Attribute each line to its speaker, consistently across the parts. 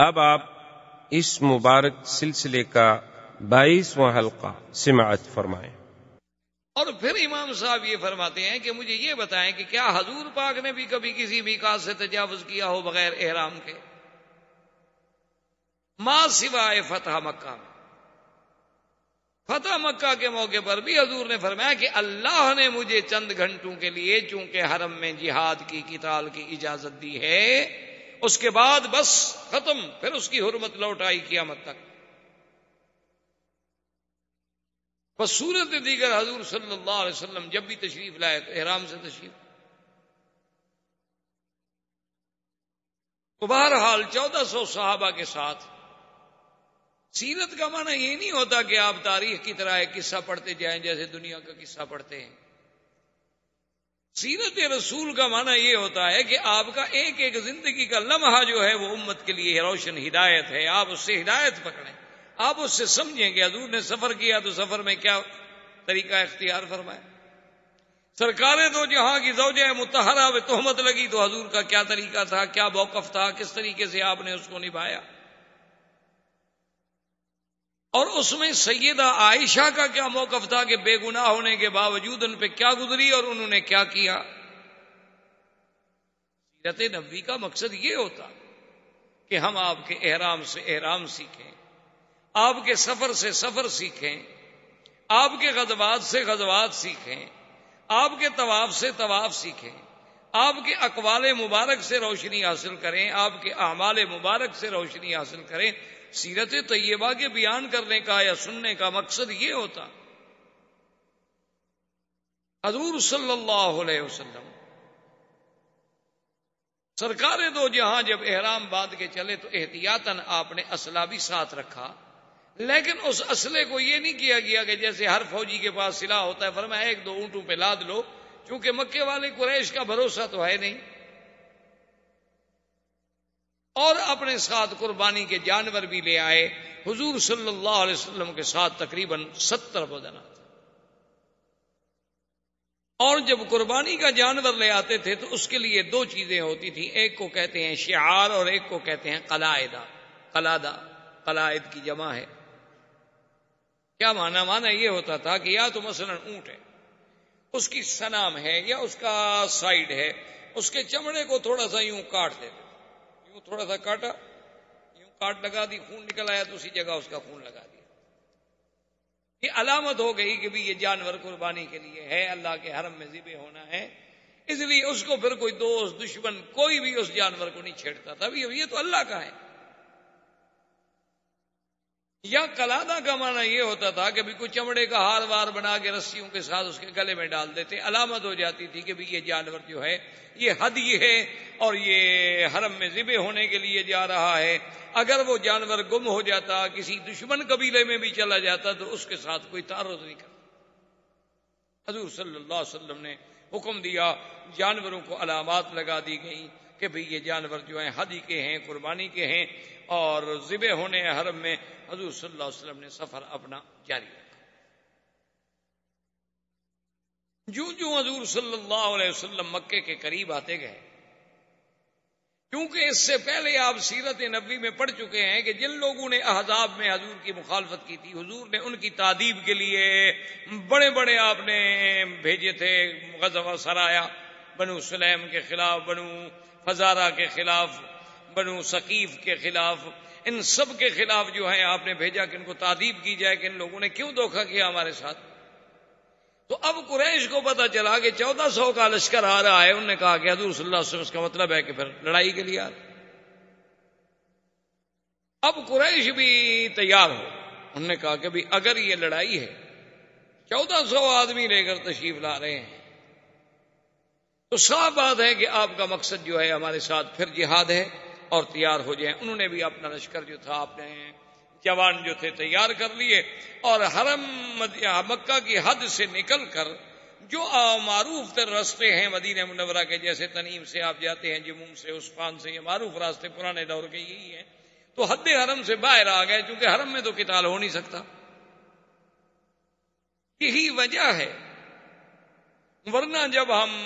Speaker 1: اب آپ اس مبارک سلسلے کا 22واں حلقہ سماعت فرمائیں۔
Speaker 2: اور پھر امام صاحب یہ فرماتے ہیں کہ مجھے یہ بتائیں کہ کیا حضور پاک نے بھی کبھی کسی میقات سے تجاوز کیا ہو بغیر احرام کے؟ ما سوائے فتح مکہ میں۔ فتح مکہ کے موقع پر بھی حضور نے فرمایا کہ اللہ نے مجھے چند گھنٹوں کے لیے چونکہ حرم میں جہاد کی قتال کی اجازت دی ہے، اس کے بعد بس ختم، پھر اس کی حرمت لوٹ آئی قیامت تک۔ بس صورت دیگر حضور صلی اللہ علیہ وسلم جب بھی تشریف لائے تو احرام سے تشریف۔ تو بہرحال 1400 صحابہ کے ساتھ سیرت کا معنی یہ نہیں ہوتا کہ آپ تاریخ کی طرح ایک قصہ پڑھتے جائیں جیسے دنیا کا قصہ پڑھتے ہیں۔ سیرت رسول کا معنی یہ ہوتا ہے کہ آپ کا ایک ایک زندگی کا لمحہ جو ہے وہ امت کے لیے روشن ہدایت ہے، آپ اس سے ہدایت پکڑیں، آپ اس سے سمجھیں کہ حضور نے سفر کیا تو سفر میں کیا طریقہ اختیار فرمایا، سرکار دو جہاں کی زوجہ مطہرہ میں تہمت لگی تو حضور کا کیا طریقہ تھا، کیا موقف تھا، کس طریقے سے آپ نے اس کو نبھایا، اور اس میں سیدہ عائشہ کا کیا موقف تھا کہ بے گناہ ہونے کے باوجود ان پہ کیا گزری اور انہوں نے کیا کیا۔ سیرت نبوی کا مقصد یہ ہوتا کہ ہم آپ کے احرام سے احرام سیکھیں، آپ کے سفر سے سفر سیکھیں، آپ کے غزوات سے غزوات سیکھیں، آپ کے طواف سے طواف سیکھیں، آپ کے اقوال مبارک سے روشنی حاصل کریں، آپ کے اعمال مبارک سے روشنی حاصل کریں۔ سیرت طیبہ کے بیان کرنے کا یا سننے کا مقصد یہ ہوتا۔ حضور صلی اللہ علیہ وسلم سرکار دو جہاں جب احرام باندھ کے چلے تو احتیاطاً آپ نے اسلحہ بھی ساتھ رکھا، لیکن اس اسلحے کو یہ نہیں کیا گیا کہ جیسے ہر فوجی کے پاس سلاح ہوتا ہے، فرمایا ایک دو اونٹوں پہ لاد لو، چونکہ مکے والے قریش کا بھروسہ تو ہے نہیں، اور اپنے ساتھ قربانی کے جانور بھی لے آئے۔ حضور صلی اللہ علیہ وسلم کے ساتھ تقریباً 70 بدنات، اور جب قربانی کا جانور لے آتے تھے تو اس کے لیے دو چیزیں ہوتی تھیں، ایک کو کہتے ہیں شعار اور ایک کو کہتے ہیں قلائدہ۔ قلائد کی جمع ہے۔ کیا معنی یہ ہوتا تھا کہ یا تو مثلا اونٹ ہے، اس کی سنام ہے یا اس کا سائیڈ ہے، اس کے چمڑے کو تھوڑا سا یوں کاٹ دیتے، یوں تھوڑا سا کاٹا، یوں کاٹ لگا دی، خون نکل آیا تو اسی جگہ اس کا خون لگا دیا، یہ علامت ہو گئی کہ بھی یہ جانور قربانی کے لیے ہے، اللہ کے حرم میں ذبح ہونا ہے، اس لیے اس کو پھر کوئی دوست دشمن کوئی بھی اس جانور کو نہیں چھیڑتا تھا، یہ تو اللہ کا ہے۔ یا قلادہ کا معنی یہ ہوتا تھا کہ بھی کوئی چمڑے کا ہار وار بنا کے رسیوں کے ساتھ اس کے گلے میں ڈال دیتے، علامت ہو جاتی تھی کہ بھی یہ جانور جو ہے یہ ہدی ہے اور یہ حرم میں ذبح ہونے کے لیے جا رہا ہے۔ اگر وہ جانور گم ہو جاتا، کسی دشمن قبیلے میں بھی چلا جاتا تو اس کے ساتھ کوئی تعرض نہیں کرتا۔ حضور صلی اللہ علیہ وسلم نے حکم دیا، جانوروں کو علامات لگا دی گئیں کہ بھئی یہ جانور جو ہیں ہدی کے ہیں، قربانی کے ہیں، اور ذبح ہونے حرم میں۔ حضور صلی اللہ علیہ وسلم نے سفر اپنا جاری رکھا۔ جو حضور صلی اللہ علیہ وسلم مکے کے قریب آتے گئے، کیونکہ اس سے پہلے آپ سیرت نبوی میں پڑھ چکے ہیں کہ جن لوگوں نے احزاب میں حضور کی مخالفت کی تھی، حضور نے ان کی تعذیب کے لیے بڑے بڑے آپ نے بھیجے تھے غزوہ سرایا، بنو سلیم کے خلاف، بنو فزارہ کے خلاف، بنو ثقیف کے خلاف، ان سب کے خلاف جو ہے آپ نے بھیجا کہ ان کو تعذیب کی جائے کہ ان لوگوں نے کیوں دھوکہ کیا ہمارے ساتھ۔ تو اب قریش کو پتا چلا کہ 1400 کا لشکر آ رہا ہے، انہوں نے کہا کہ حضور صلی اللہ علیہ وسلم، اس کا مطلب ہے کہ پھر لڑائی کے لیے آ رہے۔ اب قریش بھی تیار ہو، انہوں نے کہا کہ بھی اگر یہ لڑائی ہے، 1400 آدمی لے کر تشریف لا رہے ہیں، تو صاف بات ہے کہ آپ کا مقصد جو ہے ہمارے ساتھ پھر جہاد ہے، اور تیار ہو جائیں۔ انہوں نے بھی اپنا لشکر جو تھا، اپنے جوان جو تھے تیار کر لیے، اور حرم مکہ کی حد سے نکل کر جو معروف تر راستے ہیں مدینہ منورہ کے، جیسے تنعیم سے آپ جاتے ہیں، جموم سے، عثفان سے، یہ معروف راستے پرانے دور کے یہی ہیں، تو حد حرم سے باہر آ گئے، چونکہ حرم میں تو قتال ہو نہیں سکتا۔ یہی وجہ ہے، ورنہ جب ہم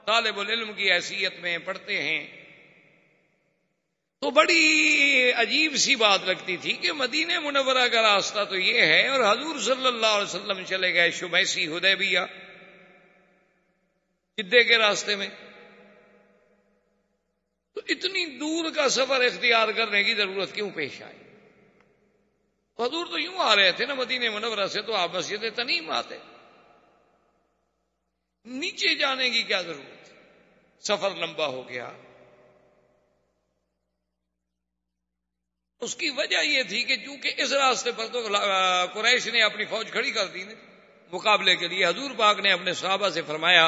Speaker 2: طالب العلم کی حیثیت میں پڑھتے ہیں تو بڑی عجیب سی بات لگتی تھی کہ مدینہ منورہ کا راستہ تو یہ ہے اور حضور صلی اللہ علیہ وسلم چلے گئے شمیسی حدیبیہ جدے کے راستے میں، تو اتنی دور کا سفر اختیار کرنے کی ضرورت کیوں پیش آئی؟ حضور تو یوں آ رہے تھے نا مدینہ منورہ سے، تو آپ مسجد تنعیم آتے، نیچے جانے کی کیا ضرورت؟ سفر لمبا ہو گیا۔ اس کی وجہ یہ تھی کہ چونکہ اس راستے پر تو قریش نے اپنی فوج کھڑی کر دی مقابلے کے لیے، حضور پاک نے اپنے صحابہ سے فرمایا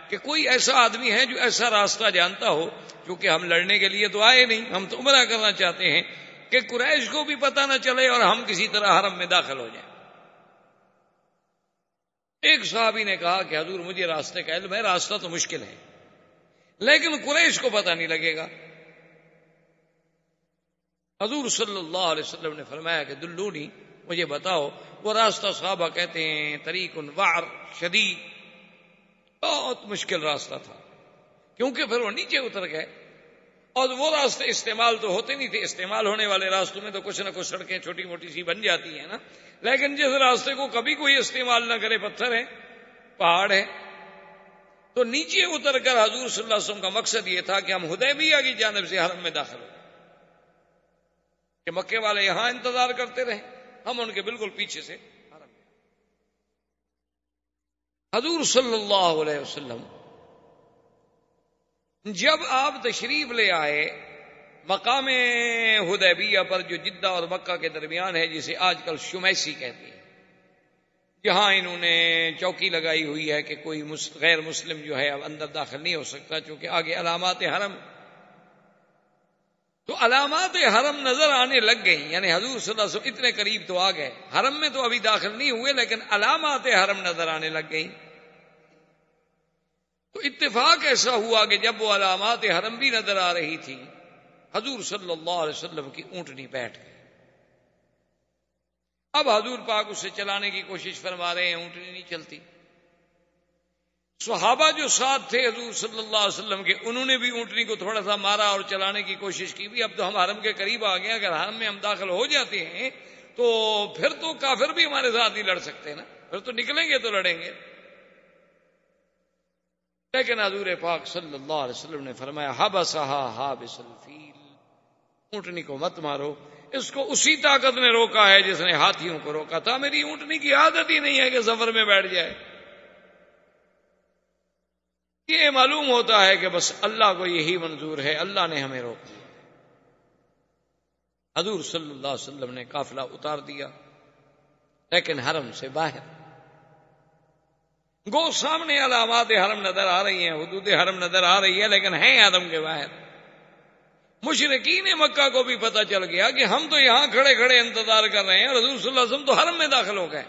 Speaker 2: کہ کوئی ایسا آدمی ہے جو ایسا راستہ جانتا ہو، کیونکہ ہم لڑنے کے لیے تو آئے نہیں، ہم تو عمرہ کرنا چاہتے ہیں، کہ قریش کو بھی پتہ نہ چلے اور ہم کسی طرح حرم میں داخل ہو جائیں۔ ایک صحابی نے کہا کہ حضور مجھے راستے کا علم ہے، راستہ تو مشکل ہے لیکن قریش کو پتہ نہیں لگے گا۔ حضور صلی اللہ علیہ وسلم نے فرمایا کہ دلونی، مجھے بتاؤ وہ راستہ۔ صحابہ کہتے ہیں طریق وعر شدید، بہت مشکل راستہ تھا، کیونکہ پھر وہ نیچے اتر گئے اور وہ راستے استعمال تو ہوتے نہیں تھے، استعمال ہونے والے راستوں میں تو کچھ نہ کچھ سڑکیں چھوٹی موٹی سی بن جاتی ہیں نا، لیکن جس راستے کو کبھی کوئی استعمال نہ کرے، پتھر ہے، پہاڑ ہے، تو نیچے اتر کر حضور صلی اللہ علیہ وسلم کا مقصد یہ تھا کہ ہم حدیبیہ کی جانب سے حرم میں داخل ہو کہ مکے والے یہاں انتظار کرتے رہے، ہم ان کے بالکل پیچھے سے حرم میں۔ حضور صلی اللہ علیہ وسلم جب آپ تشریف لے آئے مقام حدیبیہ پر، جو جدہ اور مکہ کے درمیان ہے، جسے آج کل شمیسی کہتے ہیں، جہاں انہوں نے چوکی لگائی ہوئی ہے کہ کوئی غیر مسلم جو ہے اب اندر داخل نہیں ہو سکتا، چونکہ آگے علامات حرم، تو علامات حرم نظر آنے لگ گئی، یعنی حضور صلی اللہ علیہ وسلم اتنے قریب تو آ گئے، حرم میں تو ابھی داخل نہیں ہوئے لیکن علامات حرم نظر آنے لگ گئی۔ تو اتفاق ایسا ہوا کہ جب وہ علامات حرم بھی نظر آ رہی تھی، حضور صلی اللہ علیہ وسلم کی اونٹنی بیٹھ گئی۔ اب حضور پاک اسے چلانے کی کوشش فرما رہے ہیں، اونٹنی نہیں چلتی۔ صحابہ جو ساتھ تھے حضور صلی اللہ علیہ وسلم کے، انہوں نے بھی اونٹنی کو تھوڑا سا مارا اور چلانے کی کوشش کی، بھی اب تو ہم حرم کے قریب آ گئے، اگر حرم میں ہم داخل ہو جاتے ہیں تو پھر تو کافر بھی ہمارے ساتھ نہیں لڑ سکتے نا، پھر تو نکلیں گے تو لڑیں گے۔ لیکن حضور پاک صلی اللہ علیہ وسلم نے فرمایا حبسها حابس الفیل، اونٹنی کو مت مارو، اس کو اسی طاقت نے روکا ہے جس نے ہاتھیوں کو روکا تھا، میری اونٹنی کی عادت ہی نہیں ہے کہ سفر میں بیٹھ جائے۔ یہ معلوم ہوتا ہے کہ بس اللہ کو یہی منظور ہے، اللہ نے ہمیں روک دیا۔ حضور صلی اللہ علیہ وسلم نے قافلہ اتار دیا، لیکن حرم سے باہر گو سامنے علامات حرم نظر آ رہی ہیں، حدود حرم نظر آ رہی ہے، لیکن ہیں حرم کے باہر۔ مشرکین مکہ کو بھی پتہ چل گیا کہ ہم تو یہاں کھڑے کھڑے انتظار کر رہے ہیں اور حضور صلی اللہ علیہ وسلم تو حرم میں داخل ہو گئے۔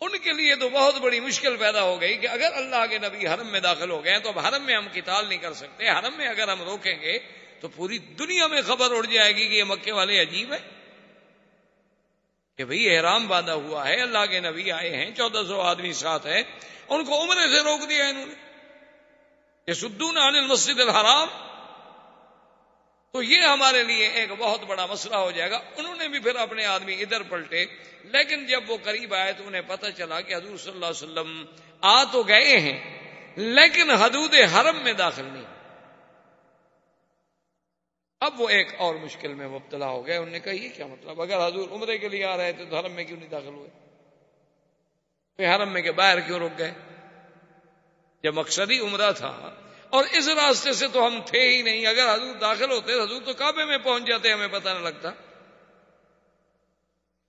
Speaker 2: ان کے لیے تو بہت بڑی مشکل پیدا ہو گئی کہ اگر اللہ کے نبی حرم میں داخل ہو گئے تو اب حرم میں ہم قتال نہیں کر سکتے، حرم میں اگر ہم روکیں گے تو پوری دنیا میں خبر اڑ جائے گی کہ یہ مکے والے عجیب ہیں، کہ بھئی احرام باندھا ہوا ہے، اللہ کے نبی آئے ہیں، 1400 آدمی ساتھ ہے، ان کو عمرے سے روک دیا انہوں نے، یصدون عن المسجد الحرام، تو یہ ہمارے لیے ایک بہت بڑا مسئلہ ہو جائے گا۔ انہوں نے بھی پھر اپنے آدمی ادھر پلٹے، لیکن جب وہ قریب آئے تو انہیں پتہ چلا کہ حضور صلی اللہ علیہ وسلم آ تو گئے ہیں لیکن حدود حرم میں داخل نہیں۔ اب وہ ایک اور مشکل میں مبتلا ہو گئے، انہوں نے کہا یہ کیا مطلب، اگر حضور عمرے کے لیے آ رہے تھے تو حرم میں کیوں نہیں داخل ہوئے، پھر حرم میں کے باہر کیوں رک گئے جب مقصد ہی عمرہ تھا، اور اس راستے سے تو ہم تھے ہی نہیں، اگر حضور داخل ہوتے حضور تو کعبے میں پہنچ جاتے، ہمیں پتہ نہ لگتا،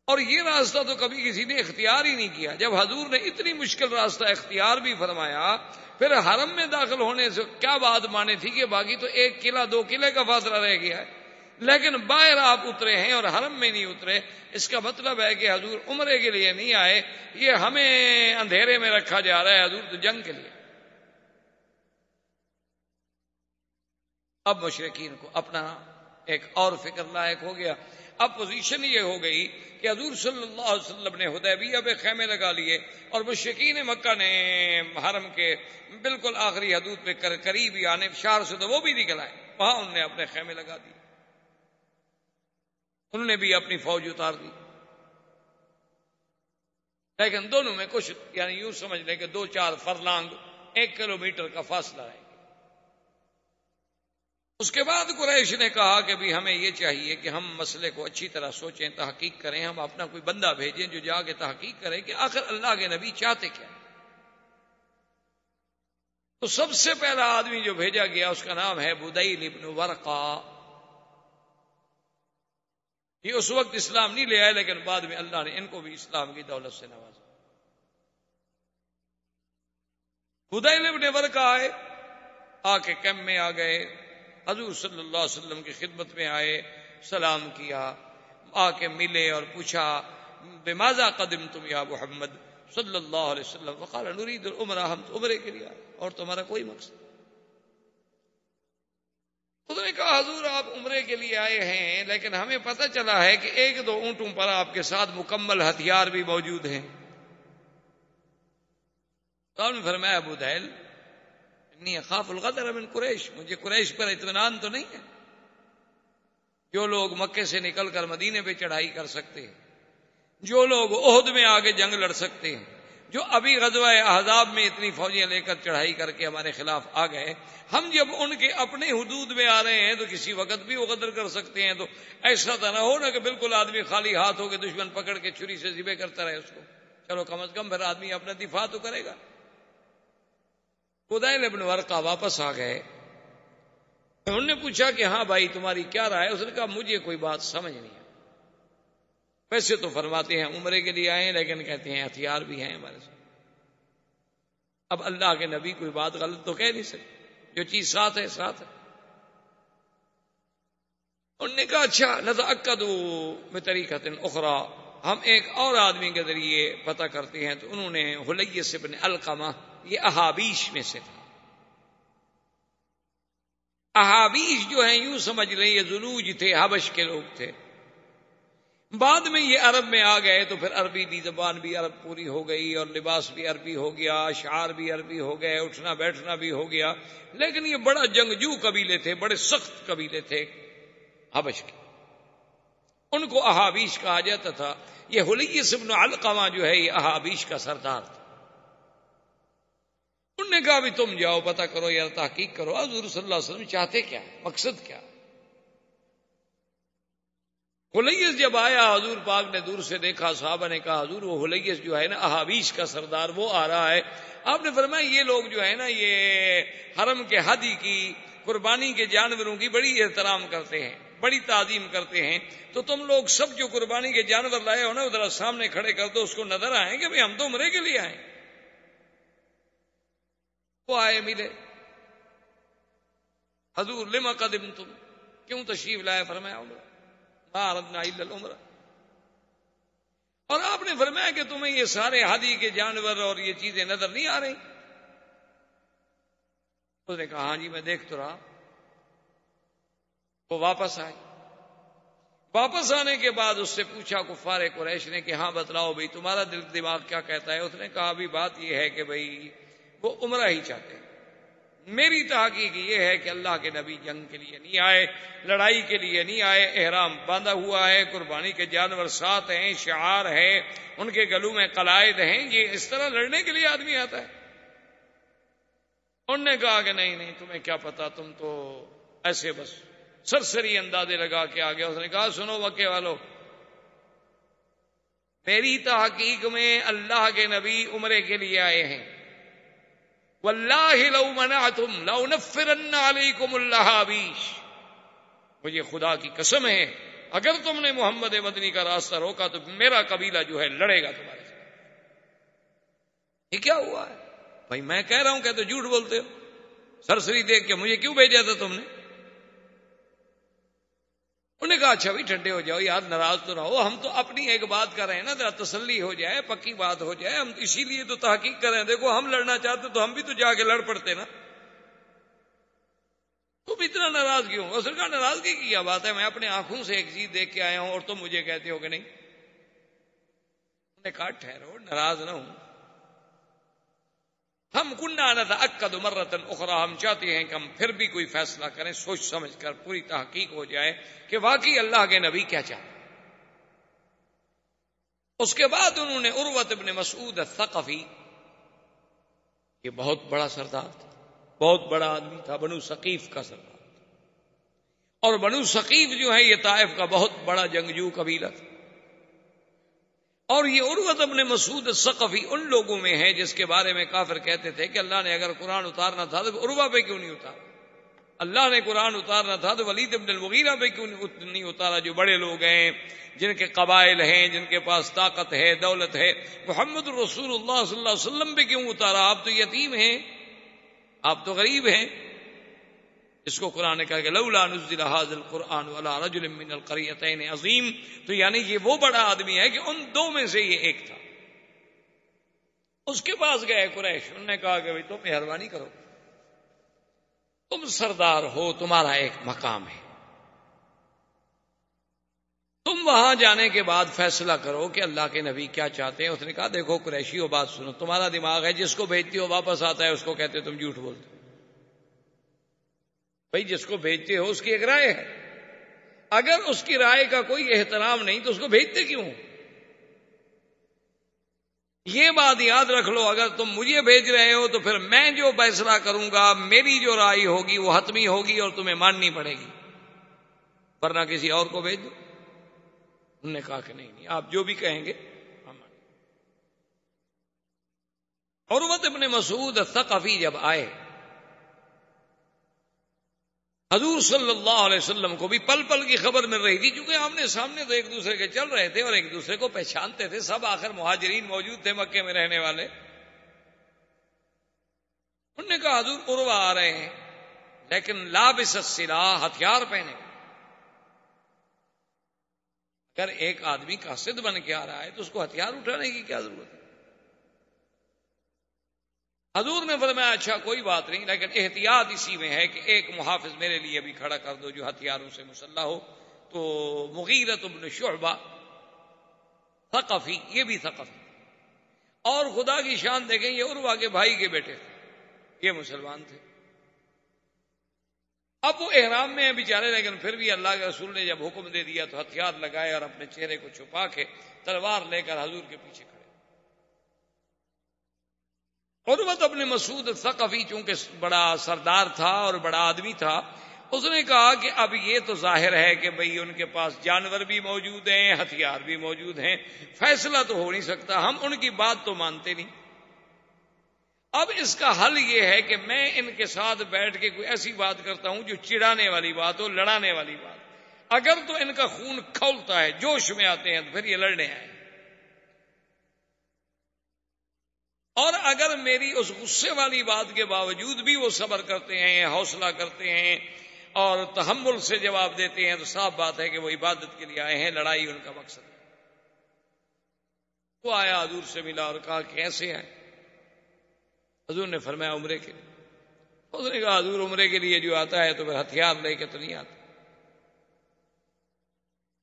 Speaker 2: اور یہ راستہ تو کبھی کسی نے اختیار ہی نہیں کیا۔ جب حضور نے اتنی مشکل راستہ اختیار بھی فرمایا، پھر حرم میں داخل ہونے سے کیا بات مانے تھی کہ باقی تو 1 قلعہ 2 قلعے کا فاصلہ رہ گیا ہے، لیکن باہر آپ اترے ہیں اور حرم میں نہیں اترے، اس کا مطلب ہے کہ حضور عمرے کے لیے نہیں آئے، یہ ہمیں اندھیرے میں رکھا جا رہا ہے، حضور تو جنگ کے لیے۔ اب مشرکین کو اپنا ایک اور فکر لاحق ہو گیا، اب پوزیشن یہ ہو گئی کہ حضور صلی اللہ علیہ وسلم نے حدیبیہ پہ خیمے لگا لیے اور مشرکین مکہ نے حرم کے بالکل آخری حدود پہ قریب ہی آنے، شہر سے تو وہ بھی نکل آئے، وہاں انہوں نے اپنے خیمے لگا دیے، انہوں نے بھی اپنی فوج اتار دی، لیکن دونوں میں کچھ یعنی یوں سمجھ لیں کہ 2-4 فرلانگ 1 کلومیٹر کا فاصلہ ہے۔ اس کے بعد قریش نے کہا کہ بھی ہمیں یہ چاہیے کہ ہم مسئلے کو اچھی طرح سوچیں، تحقیق کریں، ہم اپنا کوئی بندہ بھیجیں جو جا کے تحقیق کرے کہ آخر اللہ کے نبی چاہتے کیا۔ تو سب سے پہلا آدمی جو بھیجا گیا اس کا نام ہے بدیل ابن ورقہ۔ یہ اس وقت اسلام نہیں لے آئے، لیکن بعد میں اللہ نے ان کو بھی اسلام کی دولت سے نوازا۔ بدیل ابن ورقہ آئے، آ کے کیمپ میں آ گئے، حضور صلی اللہ علیہ وسلم کی خدمت میں آئے، سلام کیا، آ کے ملے اور پوچھا بماذا قدمتم یا محمد صلی اللہ علیہ وسلم، وقال نريد العمرہ، ہم تو عمرے کے لیے آئے اور تمہارا کوئی مقصد۔ اس نے کہا حضور آپ عمرے کے لیے آئے ہیں، لیکن ہمیں پتہ چلا ہے کہ 1-2 اونٹوں پر آپ کے ساتھ مکمل ہتھیار بھی موجود ہیں۔ تو نے فرمایا بدیل انی اخاف الغدر من قریش، مجھے قریش پر اطمینان تو نہیں ہے، جو لوگ مکے سے نکل کر مدینے پہ چڑھائی کر سکتے ہیں، جو لوگ احد میں آگے جنگ لڑ سکتے ہیں، جو ابھی غزوہ احزاب میں اتنی فوجیں لے کر چڑھائی کر کے ہمارے خلاف آ گئے، ہم جب ان کے اپنے حدود میں آ رہے ہیں تو کسی وقت بھی وہ غدر کر سکتے ہیں۔ تو ایسا تو نہ ہو نا کہ بالکل آدمی خالی ہاتھ ہو کے دشمن پکڑ کے چھری سے ذبح کرتا رہے اس کو، چلو کم از کم پھر آدمی اپنا دفاع تو کرے گا۔ بدیل ابن ورقہ واپس آ گئے، انہوں نے پوچھا کہ ہاں بھائی تمہاری کیا رائے ہے؟ اس نے کہا مجھے کوئی بات سمجھ نہیں ہے، ویسے تو فرماتے ہیں عمرے کے لیے آئے ہیں، لیکن کہتے ہیں ہتھیار بھی ہیں ہمارے ساتھ۔ اب اللہ کے نبی کوئی بات غلط تو کہہ نہیں سکتے، جو چیز ساتھ ہے ساتھ ہے۔ انہوں نے کہا اچھا نتأکدوا بطریقۃ اخری، ہم ایک اور آدمی کے ذریعے پتہ کرتے ہیں۔ تو انہوں نے حلیس بن علقمہ، یہ احابیش میں سے تھا۔ احابیش جو ہیں یوں سمجھ لیں یہ ذنوج تھے، حبش کے لوگ تھے، بعد میں یہ عرب میں آ گئے تو پھر عربی بھی زبان بھی عرب پوری ہو گئی اور لباس بھی عربی ہو گیا، اشعار بھی عربی ہو گئے، اٹھنا بیٹھنا بھی ہو گیا، لیکن یہ بڑا جنگجو قبیلے تھے، بڑے سخت قبیلے تھے حبش کے، ان کو احابیش کہا جاتا تھا۔ یہ حلیس بن علقمہ جو ہے یہ احابیش کا سردار تھا۔ انہوں نے کہا بھی تم جاؤ پتہ کرو یا تحقیق کرو حضور صلی اللہ علیہ وسلم چاہتے کیا، مقصد کیا۔ حلیس جب آیا حضور پاک نے دور سے دیکھا، صحابہ نے کہا حضور وہ حلیس جو ہے نا احابیش کا سردار وہ آ رہا ہے۔ آپ نے فرمایا یہ لوگ جو ہے نا یہ حرم کے ہدی کی، قربانی کے جانوروں کی بڑی احترام کرتے ہیں، بڑی تعظیم کرتے ہیں، تو تم لوگ سب جو قربانی کے جانور لائے ہو نا ادھر سامنے کھڑے کر دو، اس کو نظر آئیں کہ ہم تو عمرے کے لیے آئے۔ وہ آئے ملے، حضور لما قدمتم، کیوں تشریف لائے؟ فرمایا عمرہ، ما اردنا الا العمرہ۔ اور آپ نے فرمایا کہ تمہیں یہ سارے ہدی کے جانور اور یہ چیزیں نظر نہیں آ رہی؟ اس نے کہا ہاں جی میں دیکھ تو رہا۔ وہ واپس آئے، واپس آنے کے بعد اس سے پوچھا کفار قریش نے کہ ہاں بتلاؤ بھائی تمہارا دل دماغ کیا کہتا ہے؟ اس نے کہا بھی بات یہ ہے کہ بھائی وہ عمرہ ہی چاہتے ہیں، میری تحقیق یہ ہے کہ اللہ کے نبی جنگ کے لیے نہیں آئے، لڑائی کے لیے نہیں آئے، احرام باندھا ہوا ہے، قربانی کے جانور ساتھ ہیں، شعار ہے، ان کے گلوں میں قلائد ہیں، یہ اس طرح لڑنے کے لیے آدمی آتا ہے۔ انہوں نے کہا کہ نہیں نہیں تمہیں کیا پتا، تم تو ایسے بس سرسری اندازے لگا کے آ گیا۔ اس نے کہا سنو مکے والو، میری تحقیق میں اللہ کے نبی عمرے کے لیے آئے ہیں، واللہ لو منعتم لأنفرن علیکم الاحابیش، مجھے خدا کی قسم ہے اگر تم نے محمد مدنی کا راستہ روکا تو میرا قبیلہ جو ہے لڑے گا تمہارے ساتھ۔ یہ کیا ہوا ہے بھائی؟ میں کہہ رہا ہوں کہ تو جھوٹ بولتے ہو، سرسری دیکھ کے مجھے کیوں بھیجا تھا تم نے؟ انہوں نے کہا اچھا بھی ٹھنڈے ہو جاؤ یار، ناراض تو نہ ہو، ہم تو اپنی ایک بات کر رہے ہیں نا، ذرا تسلی ہو جائے، پکی بات ہو جائے، ہم اسی لیے تو تحقیق کر رہے ہیں۔ دیکھو ہم لڑنا چاہتے تو ہم بھی تو جا کے لڑ پڑتے نا، تم اتنا ناراض کیوں؟ اس نے کہا ناراضگی کی کیا بات ہے، میں اپنے آنکھوں سے ایک چیز دیکھ کے آیا ہوں اور تم مجھے کہتے ہو کہ نہیں۔ انہوں نے کہا ٹھہرو، ناراض نہ ہوں، ہم کننا نتأکد مرۃ اخری، ہم چاہتے ہیں کہ ہم پھر بھی کوئی فیصلہ کریں، سوچ سمجھ کر پوری تحقیق ہو جائے کہ واقعی اللہ کے نبی کیا چاہتے۔ اس کے بعد انہوں نے عروۃ ابن مسعود الثقفی، یہ بہت بڑا سردار تھا، بہت بڑا آدمی تھا، بنو ثقیف کا سردار تھا، اور بنو ثقیف جو ہے یہ طائف کا بہت بڑا جنگجو قبیلہ تھا، اور یہ عروۃ ابن مسعود الثقفی ان لوگوں میں ہے جس کے بارے میں کافر کہتے تھے کہ اللہ نے اگر قرآن اتارنا تھا تو عروہ پہ کیوں نہیں اتارا، اللہ نے قرآن اتارنا تھا تو ولید ابن المغیرہ پہ کیوں نہیں اتارا، جو بڑے لوگ ہیں، جن کے قبائل ہیں، جن کے پاس طاقت ہے، دولت ہے، محمد رسول اللہ صلی اللہ علیہ وسلم پہ کیوں اتارا، آپ تو یتیم ہیں، آپ تو غریب ہیں۔ اس کو قرآن نے کہا کہ لولا نزل هذا القرآن على رجل من القريتين عظیم، تو یعنی یہ وہ بڑا آدمی ہے کہ ان دو میں سے یہ ایک تھا۔ اس کے پاس گئے قریش، انہوں نے کہا کہ بھئی تم مہربانی کرو، تم سردار ہو، تمہارا ایک مقام ہے، تم وہاں جانے کے بعد فیصلہ کرو کہ اللہ کے نبی کیا چاہتے ہیں۔ اس نے کہا دیکھو قریشیو، بات سنو، تمہارا دماغ ہے، جس کو بھیجتے ہو واپس آتا ہے، اس کو کہتے ہو تم جھوٹ بولتے ہو۔ بھئی جس کو بھیجتے ہو اس کی ایک رائے ہے، اگر اس کی رائے کا کوئی احترام نہیں تو اس کو بھیجتے کیوں؟ یہ بات یاد رکھ لو، اگر تم مجھے بھیج رہے ہو تو پھر میں جو فیصلہ کروں گا، میری جو رائے ہوگی وہ حتمی ہوگی اور تمہیں ماننی پڑے گی، ورنہ کسی اور کو بھیج دو۔ انہوں نے کہا کہ نہیں، آپ جو بھی کہیں گے ہم مانیں۔ عروۃ ابن مسعود الثقفی جب آئے، حضور صلی اللہ علیہ وسلم کو بھی پل پل کی خبر مل رہی تھی، کیونکہ آمنے سامنے تو ایک دوسرے کے چل رہے تھے اور ایک دوسرے کو پہچانتے تھے، سب آخر مہاجرین موجود تھے مکے میں رہنے والے۔ انہوں نے کہا حضور عروہ آ رہے ہیں، لیکن لابس السلاح، ہتھیار پہنے۔ اگر ایک آدمی قاصد بن کے آ رہا ہے تو اس کو ہتھیار اٹھانے کی کیا ضرورت ہے؟ حضور نے فرمایا اچھا کوئی بات نہیں، لیکن احتیاط اسی میں ہے کہ ایک محافظ میرے لیے بھی کھڑا کر دو جو ہتھیاروں سے مسلح ہو۔ تو مغیرۃ بن شعبہ ثقفی، یہ بھی ثقفی، اور خدا کی شان دیکھیں یہ عروہ کے بھائی کے بیٹے تھے، یہ مسلمان تھے۔ اب وہ احرام میں ہیں بیچارے، لیکن پھر بھی اللہ کے رسول نے جب حکم دے دیا تو ہتھیار لگائے اور اپنے چہرے کو چھپا کے تلوار لے کر حضور کے پیچھے کھڑے۔ عروۃ ابن مسعود الثقفی چونکہ بڑا سردار تھا اور بڑا آدمی تھا، اس نے کہا کہ اب یہ تو ظاہر ہے کہ بھئی ان کے پاس جانور بھی موجود ہیں، ہتھیار بھی موجود ہیں، فیصلہ تو ہو نہیں سکتا، ہم ان کی بات تو مانتے نہیں۔ اب اس کا حل یہ ہے کہ میں ان کے ساتھ بیٹھ کے کوئی ایسی بات کرتا ہوں جو چڑھانے والی بات ہو، لڑانے والی بات۔ اگر تو ان کا خون کھولتا ہے، جوش میں آتے ہیں، تو پھر یہ لڑنے آئے، اور اگر میری اس غصے والی بات کے باوجود بھی وہ صبر کرتے ہیں، حوصلہ کرتے ہیں اور تحمل سے جواب دیتے ہیں، تو صاف بات ہے کہ وہ عبادت کے لیے آئے ہیں، لڑائی ان کا مقصد ہے۔ وہ آیا حضور سے ملا اور کہا کہ کیسے آئے؟ حضور نے فرمایا عمرے کے لیے۔ اس نے کہا حضور عمرے کے لیے جو آتا ہے تو پھر ہتھیار لے کے تو نہیں آتا،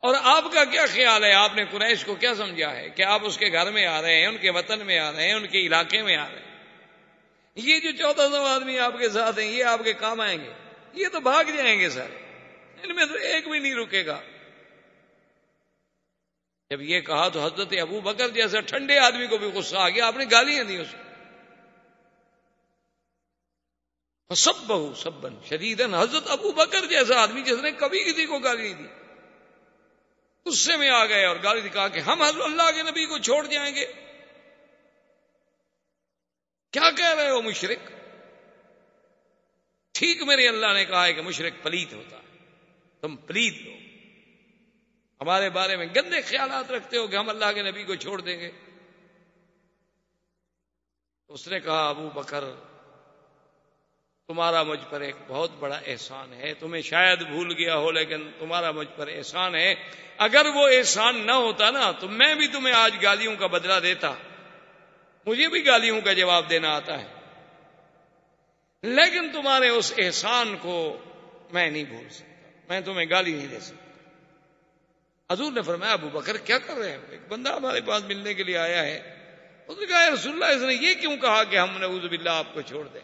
Speaker 2: اور آپ کا کیا خیال ہے، آپ نے قریش کو کیا سمجھا ہے کہ آپ اس کے گھر میں آ رہے ہیں، ان کے وطن میں آ رہے ہیں، ان کے علاقے میں آ رہے ہیں، یہ جو 1400 آدمی آپ کے ساتھ ہیں یہ آپ کے کام آئیں گے؟ یہ تو بھاگ جائیں گے سارے، ان میں تو ایک بھی نہیں رکے گا۔ جب یہ کہا تو حضرت ابو بکر جیسا ٹھنڈے آدمی کو بھی غصہ آ گیا، آپ نے گالیاں دی اس کو، فسبہ سبا شدیدا، حضرت ابو بکر جیسا آدمی جس نے کبھی کسی کو گالی نہیں دی، غصے میں آ گئے اور گالی کہا کہ ہم حضرت اللہ کے نبی کو چھوڑ جائیں گے؟ کیا کہہ رہے ہو مشرک؟ ٹھیک میرے اللہ نے کہا ہے کہ مشرک پلیت ہوتا ہے، تم پلیت ہو، ہمارے بارے میں گندے خیالات رکھتے ہو کہ ہم اللہ کے نبی کو چھوڑ دیں گے۔ اس نے کہا ابو بکر تمہارا مجھ پر ایک بہت بڑا احسان ہے، تمہیں شاید بھول گیا ہو لیکن تمہارا مجھ پر احسان ہے، اگر وہ احسان نہ ہوتا نا تو میں بھی تمہیں آج گالیوں کا بدلہ دیتا، مجھے بھی گالیوں کا جواب دینا آتا ہے، لیکن تمہارے اس احسان کو میں نہیں بھول سکتا، میں تمہیں گالی نہیں دے سکتا۔ حضور نے فرمایا ابو بکر کیا کر رہے ہیں؟ ایک بندہ ہمارے پاس ملنے کے لیے آیا ہے، اس نے کہا یا رسول اللہ اس نے یہ کیوں کہا کہ ہم نعوذ باللہ آپ کو چھوڑ دیں؟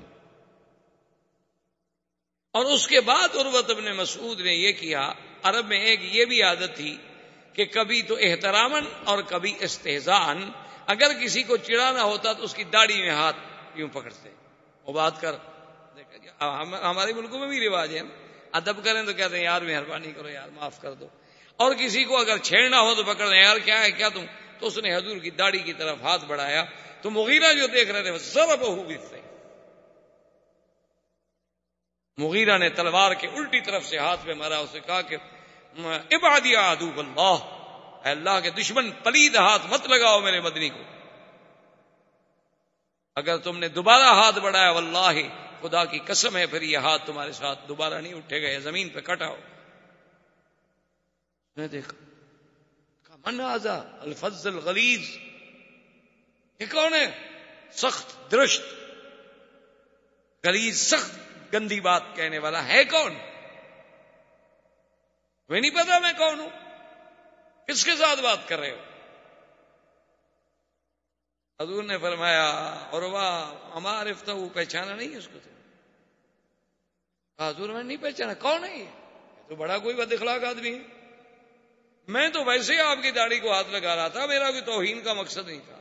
Speaker 2: اور اس کے بعد عروۃ بن مسعود نے یہ کیا، عرب میں ایک یہ بھی عادت تھی کہ کبھی تو احتراماً اور کبھی استہزاءً اگر کسی کو چڑھانا ہوتا تو اس کی داڑھی میں ہاتھ یوں پکڑتے، وہ بات کر، ہمارے ملکوں میں بھی رواج ہے، ادب کریں تو کہتے ہیں یار مہربانی کرو یار معاف کر دو، اور کسی کو اگر چھیڑنا ہو تو پکڑ دیں یار کیا ہے کیا تم، تو اس نے حضور کی داڑھی کی طرف ہاتھ بڑھایا تو مغیرہ جو دیکھ رہے تھے ضربہ بالسیف، مغیرہ نے تلوار کے الٹی طرف سے ہاتھ پہ مارا، اسے کہا کہ ابعد یا عدو اللہ، اے اللہ کے دشمن پلید ہاتھ مت لگاؤ میرے مدنی کو، اگر تم نے دوبارہ ہاتھ بڑھایا واللہ خدا کی قسم ہے پھر یہ ہاتھ تمہارے ساتھ دوبارہ نہیں اٹھے گا، زمین پہ کٹا ہو۔ میں دیکھا من ھذا الفظ الغلیظ، یہ کون ہے؟ سخت درشت غلیظ سخت گندی بات کہنے والا ہے کون؟ میں نہیں پتا میں کون ہوں، کس کے ساتھ بات کر رہے ہو؟ حضور نے فرمایا عروہ اما عرفتہ، پہچانا نہیں اس کو؟ حضور میں نہیں پہچانا، کون ہے یہ تو بڑا کوئی بد اخلاق آدمی ہے، میں تو ویسے ہی آپ کی داڑھی کو ہاتھ لگا رہا تھا، میرا کوئی توہین کا مقصد نہیں تھا،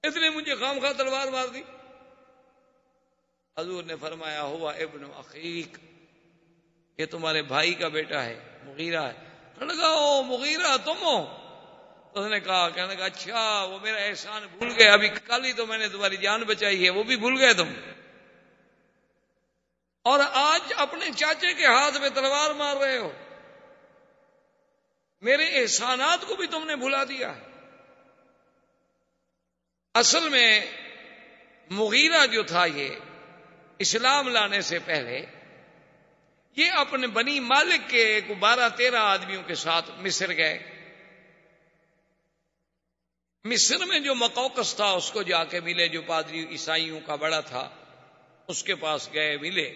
Speaker 2: اس نے مجھے خام خواہ تلوار مار دی۔ حضور نے فرمایا ہوا ابن اخیک، یہ تمہارے بھائی کا بیٹا ہے، مغیرہ ہے۔ کہنے لگا او مغیرہ تم ہو؟ تو اس نے کہا، کہنے لگا اچھا وہ میرا احسان بھول گئے، ابھی کل ہی تو میں نے تمہاری جان بچائی ہے، وہ بھی بھول گئے تم، اور آج اپنے چاچے کے ہاتھ میں تلوار مار رہے ہو، میرے احسانات کو بھی تم نے بھلا دیا ہے۔ اصل میں مغیرہ جو تھا یہ اسلام لانے سے پہلے یہ اپنے بنی مالک کے 12-13 آدمیوں کے ساتھ مصر گئے، مصر میں جو مقوقس تھا اس کو جا کے ملے، جو پادری عیسائیوں کا بڑا تھا اس کے پاس گئے ملے،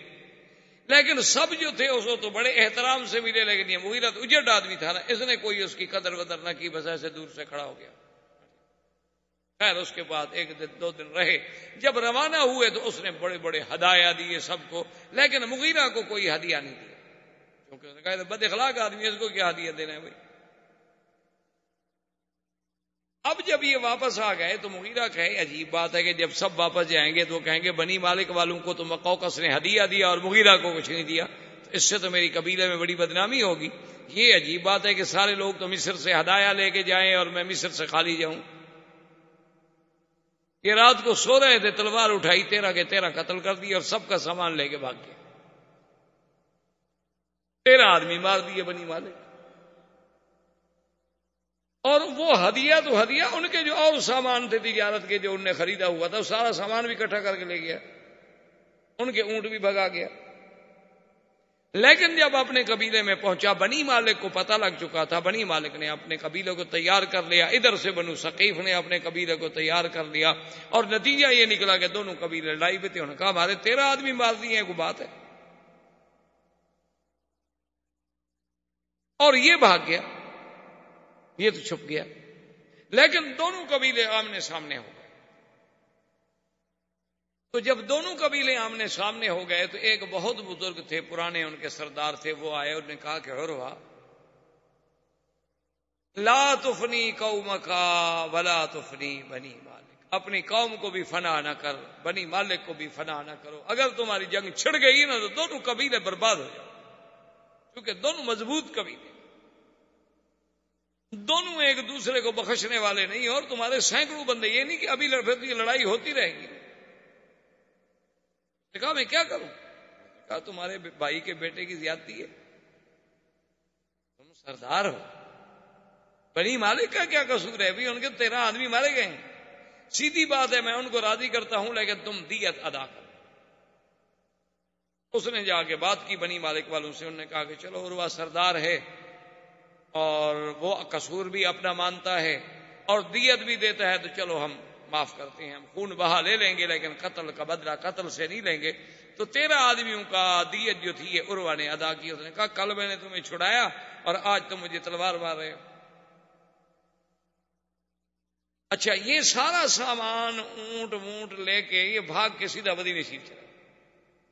Speaker 2: لیکن سب جو تھے اس کو تو بڑے احترام سے ملے، لیکن یہ مغیرہ تو اجڑ آدمی تھا نا، اس نے کوئی اس کی قدر ودر نہ کی، بس ایسے دور سے کھڑا ہو گیا۔ خیر اس کے بعد 1-2 دن رہے، جب روانہ ہوئے تو اس نے بڑے بڑے ہدایہ دیے سب کو، لیکن مغیرہ کو کوئی ہدیہ نہیں دیا، کیونکہ اس نے کہا بد اخلاق آدمی اس کو کیا ہدیہ دینا ہے بھائی۔ اب جب یہ واپس آ گئے تو مغیرہ کہے عجیب بات ہے کہ جب سب واپس جائیں گے تو کہیں گے بنی مالک والوں کو تو مقوقس نے ہدیہ دیا اور مغیرہ کو کچھ نہیں دیا، تو اس سے تو میری قبیلے میں بڑی بدنامی ہوگی، یہ عجیب بات ہے کہ سارے لوگ تو مصر سے ہدایہ لے کے جائیں اور میں مصر سے خالی جاؤں۔ یہ رات کو سو رہے تھے، تلوار اٹھائی، 13 کے 13 قتل کر دی اور سب کا سامان لے کے بھاگ گیا، 13 آدمی مار دیے بنی مالک، اور وہ ہدیہ تو ہدیہ، ان کے جو اور سامان تھے تجارت کے جو انہوں نے خریدا ہوا تھا سارا سامان بھی اکٹھا کر کے لے گیا، ان کے اونٹ بھی بھگا گیا۔ لیکن جب اپنے قبیلے میں پہنچا، بنی مالک کو پتہ لگ چکا تھا، بنی مالک نے اپنے قبیلے کو تیار کر لیا، ادھر سے بنو ثقیف نے اپنے قبیلے کو تیار کر لیا، اور نتیجہ یہ نکلا کہ دونوں قبیلے لڑائی پہ تھے، انہوں نے کہا ہمارے 13 آدمی مار دیے ہیں، کوئی بات ہے، اور یہ بھاگ گیا، یہ تو چھپ گیا، لیکن دونوں قبیلے آمنے سامنے ہو گئے۔ تو جب دونوں قبیلے آمنے سامنے ہو گئے تو ایک بہت بزرگ تھے، پرانے ان کے سردار تھے، وہ آئے اور نے کہا کہ عروہ لا تفنی قومک ولا تفنی بنی مالک، اپنی قوم کو بھی فنا نہ کر، بنی مالک کو بھی فنا نہ کرو، اگر تمہاری جنگ چھڑ گئی نا تو دونوں قبیلے برباد ہو جاؤ، کیونکہ دونوں مضبوط قبیلے، دونوں ایک دوسرے کو بخشنے والے نہیں، اور تمہارے سینکڑوں بندے، یہ نہیں کہ ابھی لڑائی ہوتی رہے گی۔ کہا میں کیا کروں؟ کہا تمہارے بھائی کے بیٹے کی زیادتی ہے، تم سردار ہو، بنی مالک کا کیا قصور ہے؟ بھی ان کے 13 آدمی مارے گئے ہیں، سیدھی بات ہے میں ان کو راضی کرتا ہوں، لیکن تم دیت ادا کرو۔ اس نے جا کے بات کی بنی مالک والوں سے، انہوں نے کہا کہ چلو عروہ سردار ہے اور وہ قصور بھی اپنا مانتا ہے اور دیت بھی دیتا ہے، تو چلو ہم معاف کرتے ہیں، ہم خون بہا لے لیں گے، لیکن قتل کا بدلہ قتل سے نہیں لیں گے۔ تو 13 آدمیوں کا دیت جو تھی یہ عروہ نے ادا کی۔ اس نے کہا کل میں نے تمہیں چھڑایا اور آج تم مجھے تلوار مار رہے ہو۔ اچھا، یہ سارا سامان اونٹ وونٹ لے کے یہ بھاگ کے سیدھا مدینے شریف چلا،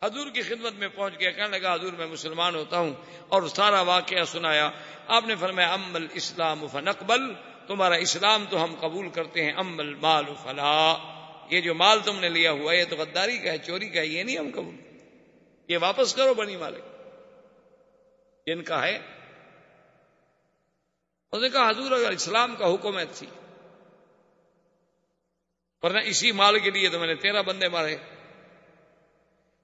Speaker 2: حضور کی خدمت میں پہنچ گیا، کہنے لگا حضور میں مسلمان ہوتا ہوں، اور سارا واقعہ سنایا۔ آپ نے فرمایا ام الاسلام فنقبل، تمہارا اسلام تو ہم قبول کرتے ہیں، ام المال فلا، یہ جو مال تم نے لیا ہوا ہے یہ تو غداری کا ہے، چوری کا ہے، یہ نہیں ہم قبول، یہ واپس کرو بنی مالک جن کا ہے۔ اس نے کہا حضور اگر اسلام کا حکم ہے تھی، ورنہ اسی مال کے لیے تو میں نے 13 بندے مارے،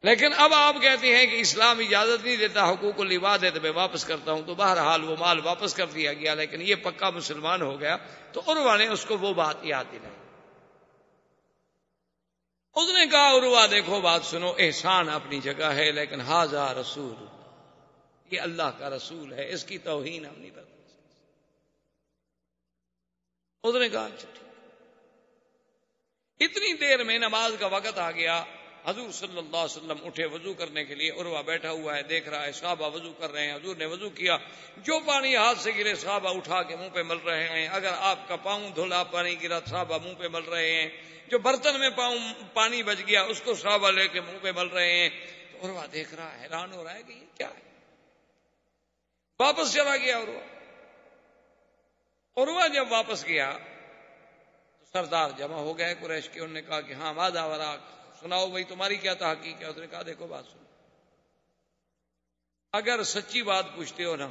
Speaker 2: لیکن اب آپ کہتے ہیں کہ اسلام اجازت نہیں دیتا، حقوق العباد ہے تو میں واپس کرتا ہوں، تو بہرحال وہ مال واپس کر دیا گیا، لیکن یہ پکا مسلمان ہو گیا۔ تو عروہ نے اس کو وہ بات یاد دلائی۔ اس نے کہا عروہ دیکھو بات سنو، احسان اپنی جگہ ہے، لیکن ھذا رسول اللہ، یہ اللہ کا رسول ہے، اس کی توہین ہم نہیں کرتے۔ اس نے کہا اچھا ٹھیک۔ اتنی دیر میں نماز کا وقت آ گیا، حضور صلی اللہ علیہ وسلم اٹھے وضو کرنے کے لیے، عروہ بیٹھا ہوا ہے دیکھ رہا ہے صحابہ وضو کر رہے ہیں، حضور نے وضو کیا، جو پانی ہاتھ سے گرے صحابہ اٹھا کے منہ پہ مل رہے ہیں، اگر آپ کا پاؤں دھلا پانی گرا صحابہ منہ پہ مل رہے ہیں، جو برتن میں پانی بچ گیا اس کو صحابہ لے کے منہ پہ مل رہے ہیں۔ تو عروہ دیکھ رہا ہے، حیران ہو رہا ہے کہ یہ کیا ہے، واپس چلا گیا عروہ۔ عروہ جب واپس گیا تو سردار جمع ہو گئے قریش کے، انہوں نے کہا کہ ہاں ماذا وراک، سناؤ بھائی تمہاری کیا تحقیق ہے؟ اس نے کہا دیکھو بات سنو، اگر سچی بات پوچھتے ہو نا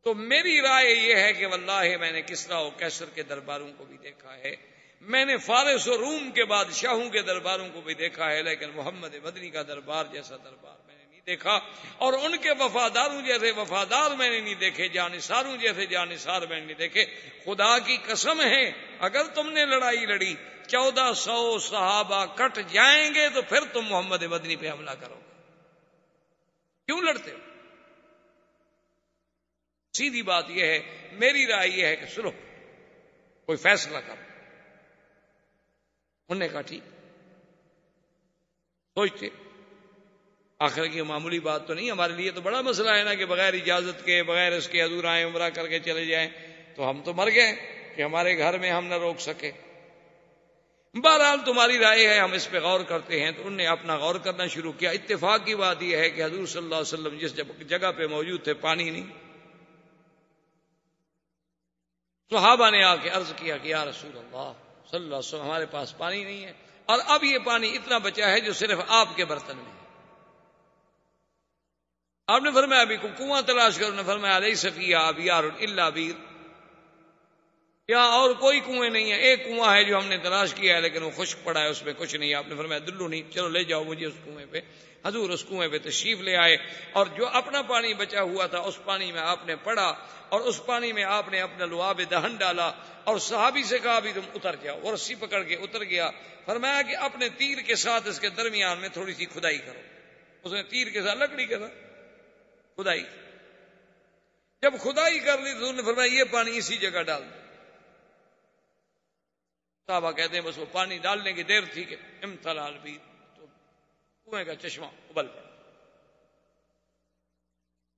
Speaker 2: تو میری رائے یہ ہے کہ واللہ میں نے کسریٰ و قیصر کے درباروں کو بھی دیکھا ہے، میں نے فارس و روم کے بادشاہوں کے درباروں کو بھی دیکھا ہے، لیکن محمد مدنی کا دربار جیسا دربار میں نے نہیں دیکھا، اور ان کے وفاداروں جیسے وفادار میں نے نہیں دیکھے، جانثاروں جیسے جانثار میں نے نہیں دیکھے۔ خدا کی قسم ہے اگر تم نے لڑائی لڑی 1400 صحابہ کٹ جائیں گے تو پھر تم محمد مدنی پہ حملہ کرو گے، کیوں لڑتے ہو؟ سیدھی بات یہ ہے، میری رائے یہ ہے کہ سنو کوئی فیصلہ کرو۔ انہوں نے کہا ٹھیک، سوچتے آخر کی معمولی بات تو نہیں، ہمارے لیے تو بڑا مسئلہ ہے نا کہ بغیر اجازت کے، بغیر اس کے حضور آئے عمرہ کر کے چلے جائیں، تو ہم تو مر گئے کہ ہمارے گھر میں ہم نہ روک سکے۔ بہرحال تمہاری رائے ہے، ہم اس پہ غور کرتے ہیں۔ تو انہوں نے اپنا غور کرنا شروع کیا۔ اتفاق کی بات یہ ہے کہ حضور صلی اللہ علیہ وسلم جس جگہ پہ موجود تھے پانی نہیں، صحابہ نے آ کے عرض کیا کہ یا رسول اللہ صلی اللہ علیہ وسلم ہمارے پاس پانی نہیں ہے، اور اب یہ پانی اتنا بچا ہے جو صرف آپ کے برتن میں ہے۔ آپ نے فرمایا ابھی کنواں تلاش کرو، نے فرمایا لیس فیہا ابیار الا بیر، یہاں اور کوئی کنویں نہیں ہے، ایک کنواں ہے جو ہم نے تلاش کیا ہے لیکن وہ خشک پڑا ہے، اس میں کچھ نہیں۔ آپ نے فرمایا دلو نہیں، چلو لے جاؤ مجھے اس کنویں پہ۔ حضور اس کنویں پہ تشریف لے آئے، اور جو اپنا پانی بچا ہوا تھا اس پانی میں آپ نے پڑا، اور اس پانی میں آپ نے اپنا لعاب دہن ڈالا، اور صحابی سے کہا بھی تم اتر جاؤ، اور رسی پکڑ کے اتر گیا۔ فرمایا کہ اپنے تیر کے ساتھ اس کے درمیان میں تھوڑی سی کھدائی کرو۔ اس نے تیر کے ساتھ لکڑی کے ساتھ کھدائی، جب کھدائی کر لی تو حضور نے فرمایا یہ پانی اسی جگہ ڈال دو۔ صحابہ کہتے ہیں بس وہ پانی ڈالنے کی دیر تھی کہ امتلا البیر، تو کنویں کا چشمہ ابل پڑا۔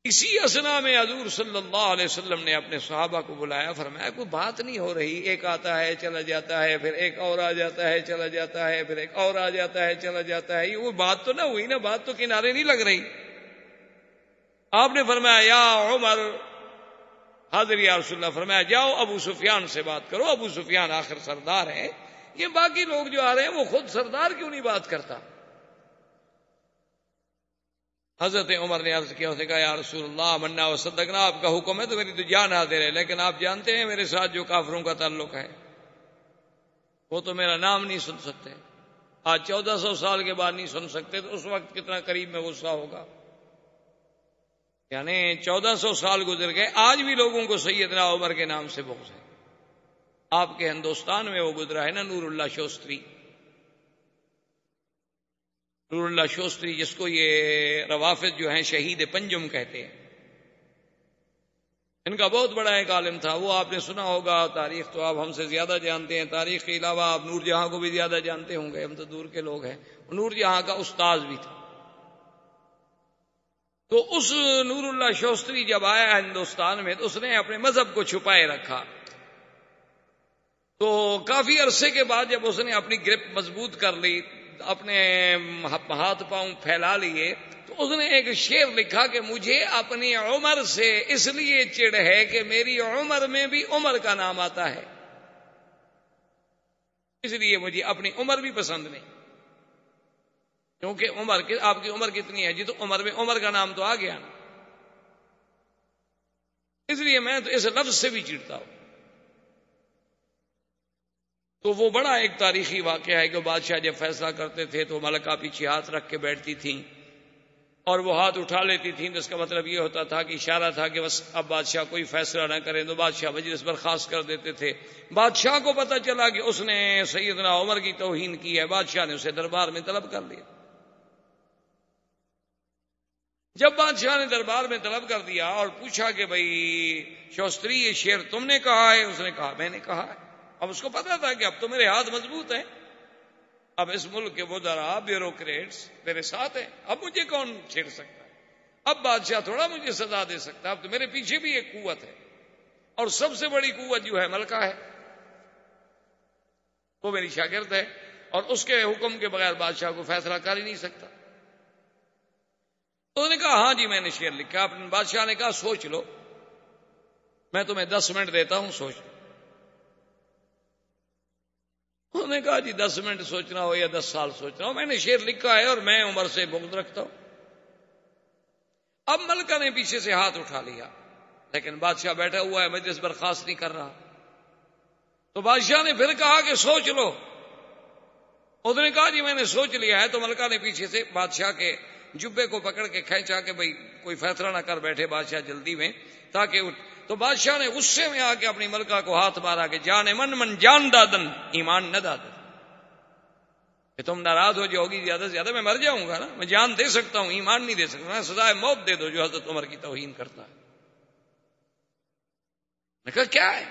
Speaker 2: اسی اثنا میں حضور صلی اللہ علیہ وسلم نے اپنے صحابہ کو بلایا، فرمایا کوئی بات نہیں ہو رہی، ایک آتا ہے چلا جاتا ہے، پھر ایک اور آ جاتا ہے چلا جاتا ہے، پھر ایک اور آ جاتا ہے چلا جاتا ہے، یہ وہ بات تو نہ ہوئی نا، بات تو کنارے نہیں لگ رہی۔ آپ نے فرمایا یا عمر، حاضر یا رسول اللہ، فرمایا جاؤ ابو سفیان سے بات کرو، ابو سفیان آخر سردار ہے، یہ باقی لوگ جو آ رہے ہیں وہ خود سردار کیوں نہیں بات کرتا؟ حضرت عمر نے عرض کیا، اس نے کہا یا رسول اللہ منا و صدقنا، آپ کا حکم ہے تو میری تو جان حاضر ہے، لیکن آپ جانتے ہیں میرے ساتھ جو کافروں کا تعلق ہے وہ تو میرا نام نہیں سن سکتے، آج 1400 سال کے بعد نہیں سن سکتے، تو اس وقت کتنا قریب میں غصہ ہوگا، یعنی 1400 سال گزر گئے، آج بھی لوگوں کو سیدنا عمر کے نام سے بغض ہے۔ آپ کے ہندوستان میں وہ گزرا ہے نا نور اللہ شوستری، نور اللہ شوستری جس کو یہ روافض جو ہیں شہید پنجم کہتے ہیں، ان کا بہت بڑا ایک عالم تھا، وہ آپ نے سنا ہوگا، تاریخ تو آپ ہم سے زیادہ جانتے ہیں، تاریخ کے علاوہ آپ نور جہاں کو بھی زیادہ جانتے ہوں گے، ہم تو دور کے لوگ ہیں، نور جہاں کا استاذ بھی تھا۔ تو اس نور اللہ شوستری جب آیا ہندوستان میں تو اس نے اپنے مذہب کو چھپائے رکھا، تو کافی عرصے کے بعد جب اس نے اپنی گرپ مضبوط کر لی، اپنے ہاتھ پاؤں پھیلا لیے، تو اس نے ایک شعر لکھا کہ مجھے اپنی عمر سے اس لیے چڑ ہے کہ میری عمر میں بھی عمر کا نام آتا ہے، اس لیے مجھے اپنی عمر بھی پسند نہیں، کیونکہ آپ کی عمر کتنی ہے جی؟ تو عمر میں عمر کا نام تو آ گیا نا، اس لیے میں تو اس لفظ سے بھی چڑھتا ہوں۔ تو وہ بڑا ایک تاریخی واقعہ ہے کہ بادشاہ جب فیصلہ کرتے تھے تو ملکہ پیچھے ہاتھ رکھ کے بیٹھتی تھیں، اور وہ ہاتھ اٹھا لیتی تھیں، تو اس کا مطلب یہ ہوتا تھا کہ اشارہ تھا کہ بس اب بادشاہ کوئی فیصلہ نہ کریں، تو بادشاہ مجلس برخاست کر دیتے تھے۔ بادشاہ کو پتہ چلا کہ اس نے سیدنا عمر کی توہین کی ہے، بادشاہ نے اسے دربار میں طلب کر لیا۔ جب بادشاہ نے دربار میں طلب کر دیا اور پوچھا کہ بھئی شوستری یہ شعر تم نے کہا ہے؟ اس نے کہا میں نے کہا ہے۔ اب اس کو پتا تھا کہ اب تو میرے ہاتھ مضبوط ہیں، اب اس ملک کے وزراء بیوروکریٹس میرے ساتھ ہیں، اب مجھے کون چھیڑ سکتا ہے؟ اب بادشاہ تھوڑا مجھے سزا دے سکتا ہے، اب تو میرے پیچھے بھی ایک قوت ہے، اور سب سے بڑی قوت جو ہے ملکہ ہے، وہ میری شاگرد ہے، اور اس کے حکم کے بغیر بادشاہ کو فیصلہ کر ہی نہیں سکتا۔ تو انہوں نے کہا ہاں جی میں نے شعر لکھا۔ اپنے بادشاہ نے کہا سوچ لو، میں تمہیں 10 منٹ دیتا ہوں، سوچ لو۔ انہوں نے کہا جی 10 منٹ سوچنا ہو یا 10 سال سوچنا ہو، میں نے شعر لکھا ہے اور میں عمر سے بغض رکھتا ہوں۔ اب ملکہ نے پیچھے سے ہاتھ اٹھا لیا، لیکن بادشاہ بیٹھا ہوا ہے، مجلس برخاست نہیں کر رہا۔ تو بادشاہ نے پھر کہا کہ سوچ لو۔ اس نے کہا جی میں نے سوچ لیا ہے۔ تو ملکہ نے پیچھے سے بادشاہ کے جبے کو پکڑ کے کھینچا کہ بھئی کوئی فیصلہ نہ کر بیٹھے بادشاہ جلدی میں، تاکہ تو بادشاہ نے غصے میں آ کے اپنی ملکہ کو ہاتھ مارا کہ جان من جان دادن ایمان نہ دادن، کہ تم ناراض ہو جاؤ گی زیادہ سے زیادہ میں مر جاؤں گا نا، میں جان دے سکتا ہوں ایمان نہیں دے سکتا، میں سزائے موت دے دو جو حضرت عمر کی توہین کرتا ہے۔ میں کہا کیا ہے؟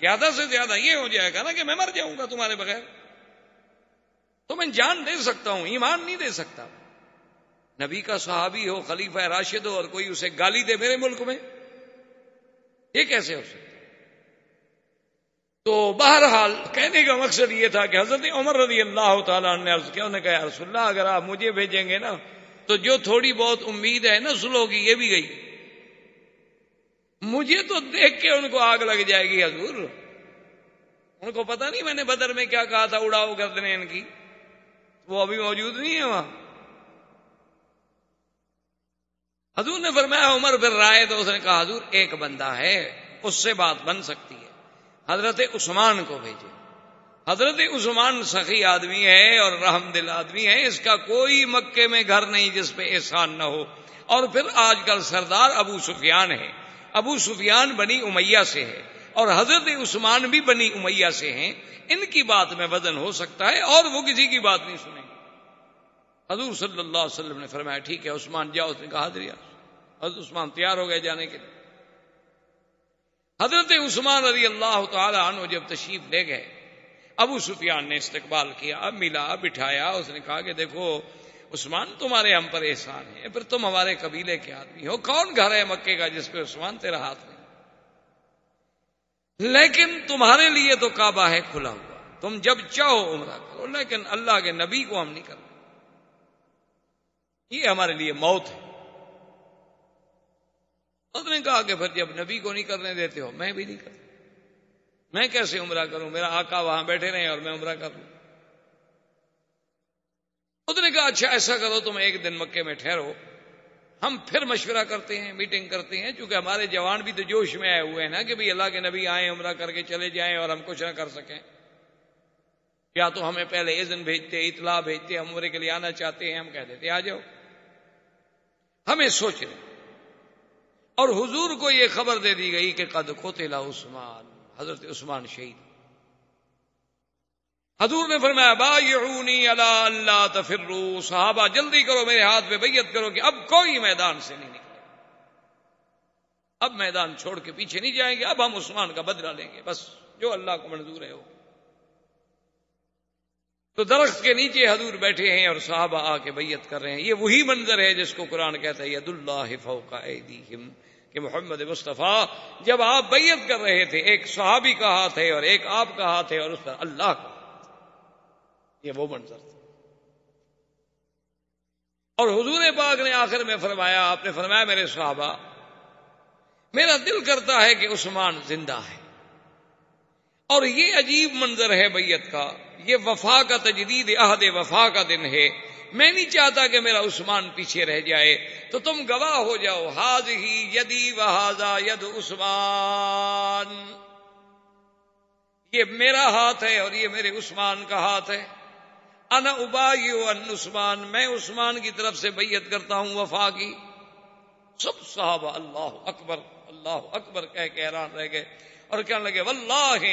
Speaker 2: زیادہ سے زیادہ یہ ہو جائے گا نا کہ میں مر جاؤں گا تمہارے بغیر، تو میں جان دے سکتا ہوں ایمان نہیں دے سکتا۔ نبی کا صحابی ہو، خلیفہ راشد ہو، اور کوئی اسے گالی دے میرے ملک میں، یہ کیسے ہو سکتا؟ تو بہرحال کہنے کا مقصد یہ تھا کہ حضرت عمر رضی اللہ تعالیٰ عنہ نے عرض کیا، انہوں نے کہا یا رسول اللہ اگر آپ مجھے بھیجیں گے نا تو جو تھوڑی بہت امید ہے نا صلح کی یہ بھی گئی، مجھے تو دیکھ کے ان کو آگ لگ جائے گی حضور، ان کو پتہ نہیں میں نے بدر میں کیا کہا تھا، اڑاؤ گردنیں ان کی، وہ ابھی موجود نہیں ہے وہاں۔ حضور نے فرمایا عمر پھر رائے، تو اس نے کہا حضور ایک بندہ ہے اس سے بات بن سکتی ہے، حضرت عثمان کو بھیجے۔ حضرت عثمان سخی آدمی ہے اور رحم دل آدمی ہے، اس کا کوئی مکے میں گھر نہیں جس پہ احسان نہ ہو، اور پھر آج کل سردار ابو سفیان ہے، ابو سفیان بنی امیہ سے ہے، اور حضرت عثمان بھی بنی امیہ سے ہیں، ان کی بات میں وزن ہو سکتا ہے اور وہ کسی کی بات نہیں سنیں گے۔ حضور صلی اللہ علیہ وسلم نے فرمایا ٹھیک ہے عثمان جاؤ۔ اس نے کہا حاضر یا حضرت عثمان تیار ہو گئے جانے کے لیے۔ حضرت عثمان رضی اللہ تعالی عنہ جب تشریف لے گئے، ابو سفیان نے استقبال کیا، ملا، بٹھایا، اس نے کہا کہ دیکھو عثمان تمہارے ہم پر احسان ہے، پھر تم ہمارے قبیلے کے آدمی ہو، کون گھر ہے مکے کا جس پہ عثمان تیرا ہاتھ نہیں، لیکن تمہارے لیے تو کعبہ ہے کھلا ہوا، تم جب چاہو عمرہ کرو، لیکن اللہ کے نبی کو ہم نہیں کرتے، یہ ہمارے لیے موت ہے۔ اس نے کہا کہ پھر جب نبی کو نہیں کرنے دیتے ہو میں بھی نہیں کرتا، میں کیسے عمرہ کروں، میرا آقا وہاں بیٹھے رہے اور میں عمرہ کر لوں۔ اس نے کہا اچھا ایسا کرو تم ایک دن مکے میں ٹھہرو، ہم پھر مشورہ کرتے ہیں، میٹنگ کرتے ہیں، چونکہ ہمارے جوان بھی تو جوش میں آئے ہوئے ہیں نا کہ بھئی اللہ کے نبی آئیں عمرہ کر کے چلے جائیں اور ہم کچھ نہ کر سکیں، یا تو ہمیں پہلے اذن بھیجتے، اطلاع بھیجتے، ہم عمرے کے لیے آنا چاہتے ہیں، ہم کہہ دیتے آ جاؤ، ہمیں سوچنا۔ اور حضور کو یہ خبر دے دی گئی کہ قد قتل عثمان، حضرت عثمان شہید۔ حضور نے فرمایا بایعونی علی اللہ تفروا، صحابہ جلدی کرو میرے ہاتھ پہ بیعت کرو کہ اب کوئی میدان سے نہیں نکلے، اب میدان چھوڑ کے پیچھے نہیں جائیں گے، اب ہم عثمان کا بدلہ لیں گے، بس جو اللہ کو منظور ہے وہ۔ تو درخت کے نیچے حضور بیٹھے ہیں اور صحابہ آ کے بیعت کر رہے ہیں۔ یہ وہی منظر ہے جس کو قرآن کہتا ہے ید اللہ فوق ایدیہم، کہ محمد مصطفیٰ جب آپ بیعت کر رہے تھے ایک صحابی کا ہاتھ ہے اور ایک آپ کا ہاتھ ہے اور اس پر اللہ کا، یہ وہ منظر تھا۔ اور حضور پاک نے آخر میں فرمایا، آپ نے فرمایا میرے صحابہ میرا دل کرتا ہے کہ عثمان زندہ ہے، اور یہ عجیب منظر ہے بیعت کا، یہ وفا کا تجدید عہد وفا کا دن ہے، میں نہیں چاہتا کہ میرا عثمان پیچھے رہ جائے، تو تم گواہ ہو جاؤ، ھذہ یدی وھذا ید عثمان، یہ میرا ہاتھ ہے اور یہ میرے عثمان کا ہاتھ ہے، انا ابایع عن عثمان، میں عثمان کی طرف سے بیعت کرتا ہوں وفا کی۔ سب صحابہ اللہ اکبر کہہ کے حیران رہ گئے اور کہنے لگے واللہ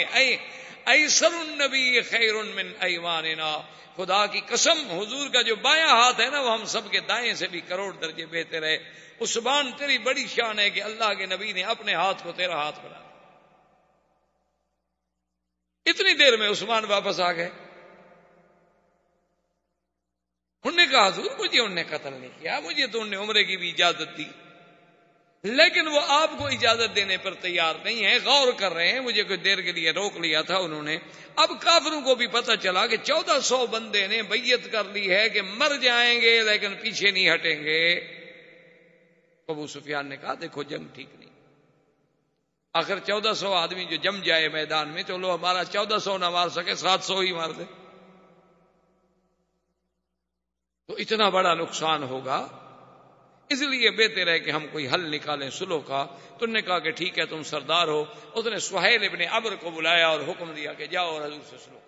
Speaker 2: ایسر النبی خیر من ایماننا، خدا کی قسم حضور کا جو بایاں ہاتھ ہے نا وہ ہم سب کے دائیں سے بھی کروڑ درجے بہتر ہے۔ عثمان تیری بڑی شان ہے کہ اللہ کے نبی نے اپنے ہاتھ کو تیرا ہاتھ بنا دیا۔ اتنی دیر میں عثمان واپس آ گئے، انہوں نے کہا حضور مجھے انہوں نے قتل نہیں کیا، مجھے تو انہوں نے عمرے کی بھی اجازت دی، لیکن وہ آپ کو اجازت دینے پر تیار نہیں ہے، غور کر رہے ہیں، مجھے کچھ دیر کے لیے روک لیا تھا انہوں نے۔ اب کافروں کو بھی پتہ چلا کہ 1400 بندے نے بیعت کر لی ہے کہ مر جائیں گے لیکن پیچھے نہیں ہٹیں گے۔ ابو سفیان نے کہا دیکھو جنگ ٹھیک نہیں، آخر 1400 آدمی جو جم جائے میدان میں، چلو ہمارا 1400 نہ مار سکے 700 ہی مار دے تو اتنا بڑا نقصان ہوگا، اس لیے بہتر ہے کہ ہم کوئی حل نکالیں صلح کا۔ تو انہوں نے کہا کہ ٹھیک ہے تم سردار ہو۔ اس نے سہیل ابن عمرو کو بلایا اور حکم دیا کہ جاؤ اور حضور سے صلح۔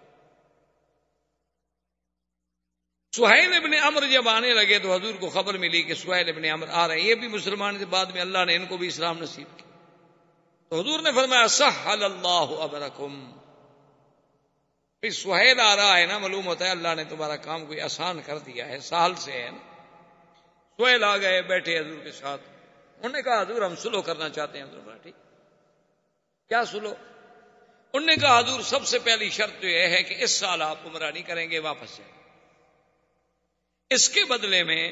Speaker 2: سہیل ابن عمرو جب آنے لگے تو حضور کو خبر ملی کہ سہیل ابن عمرو آ رہے ہیں، یہ بھی مسلمان تھے، بعد میں اللہ نے ان کو بھی اسلام نصیب کیا۔ تو حضور نے فرمایا سہل اللہ امرکم، سہیل آ رہا ہے نا، معلوم ہوتا ہے اللہ نے تمہارا کام کوئی آسان کر دیا ہے، سہل سے ہے نا۔ سہیل آ گئے، بیٹھے حضور کے ساتھ، انہوں نے کہا حضور ہم صلح کرنا چاہتے ہیں۔ حضور ٹھیک کیا صلح؟ انہوں نے کہا حضور سب سے پہلی شرط تو یہ ہے کہ اس سال آپ عمرہ نہیں کریں گے، واپس جائیں، اس کے بدلے میں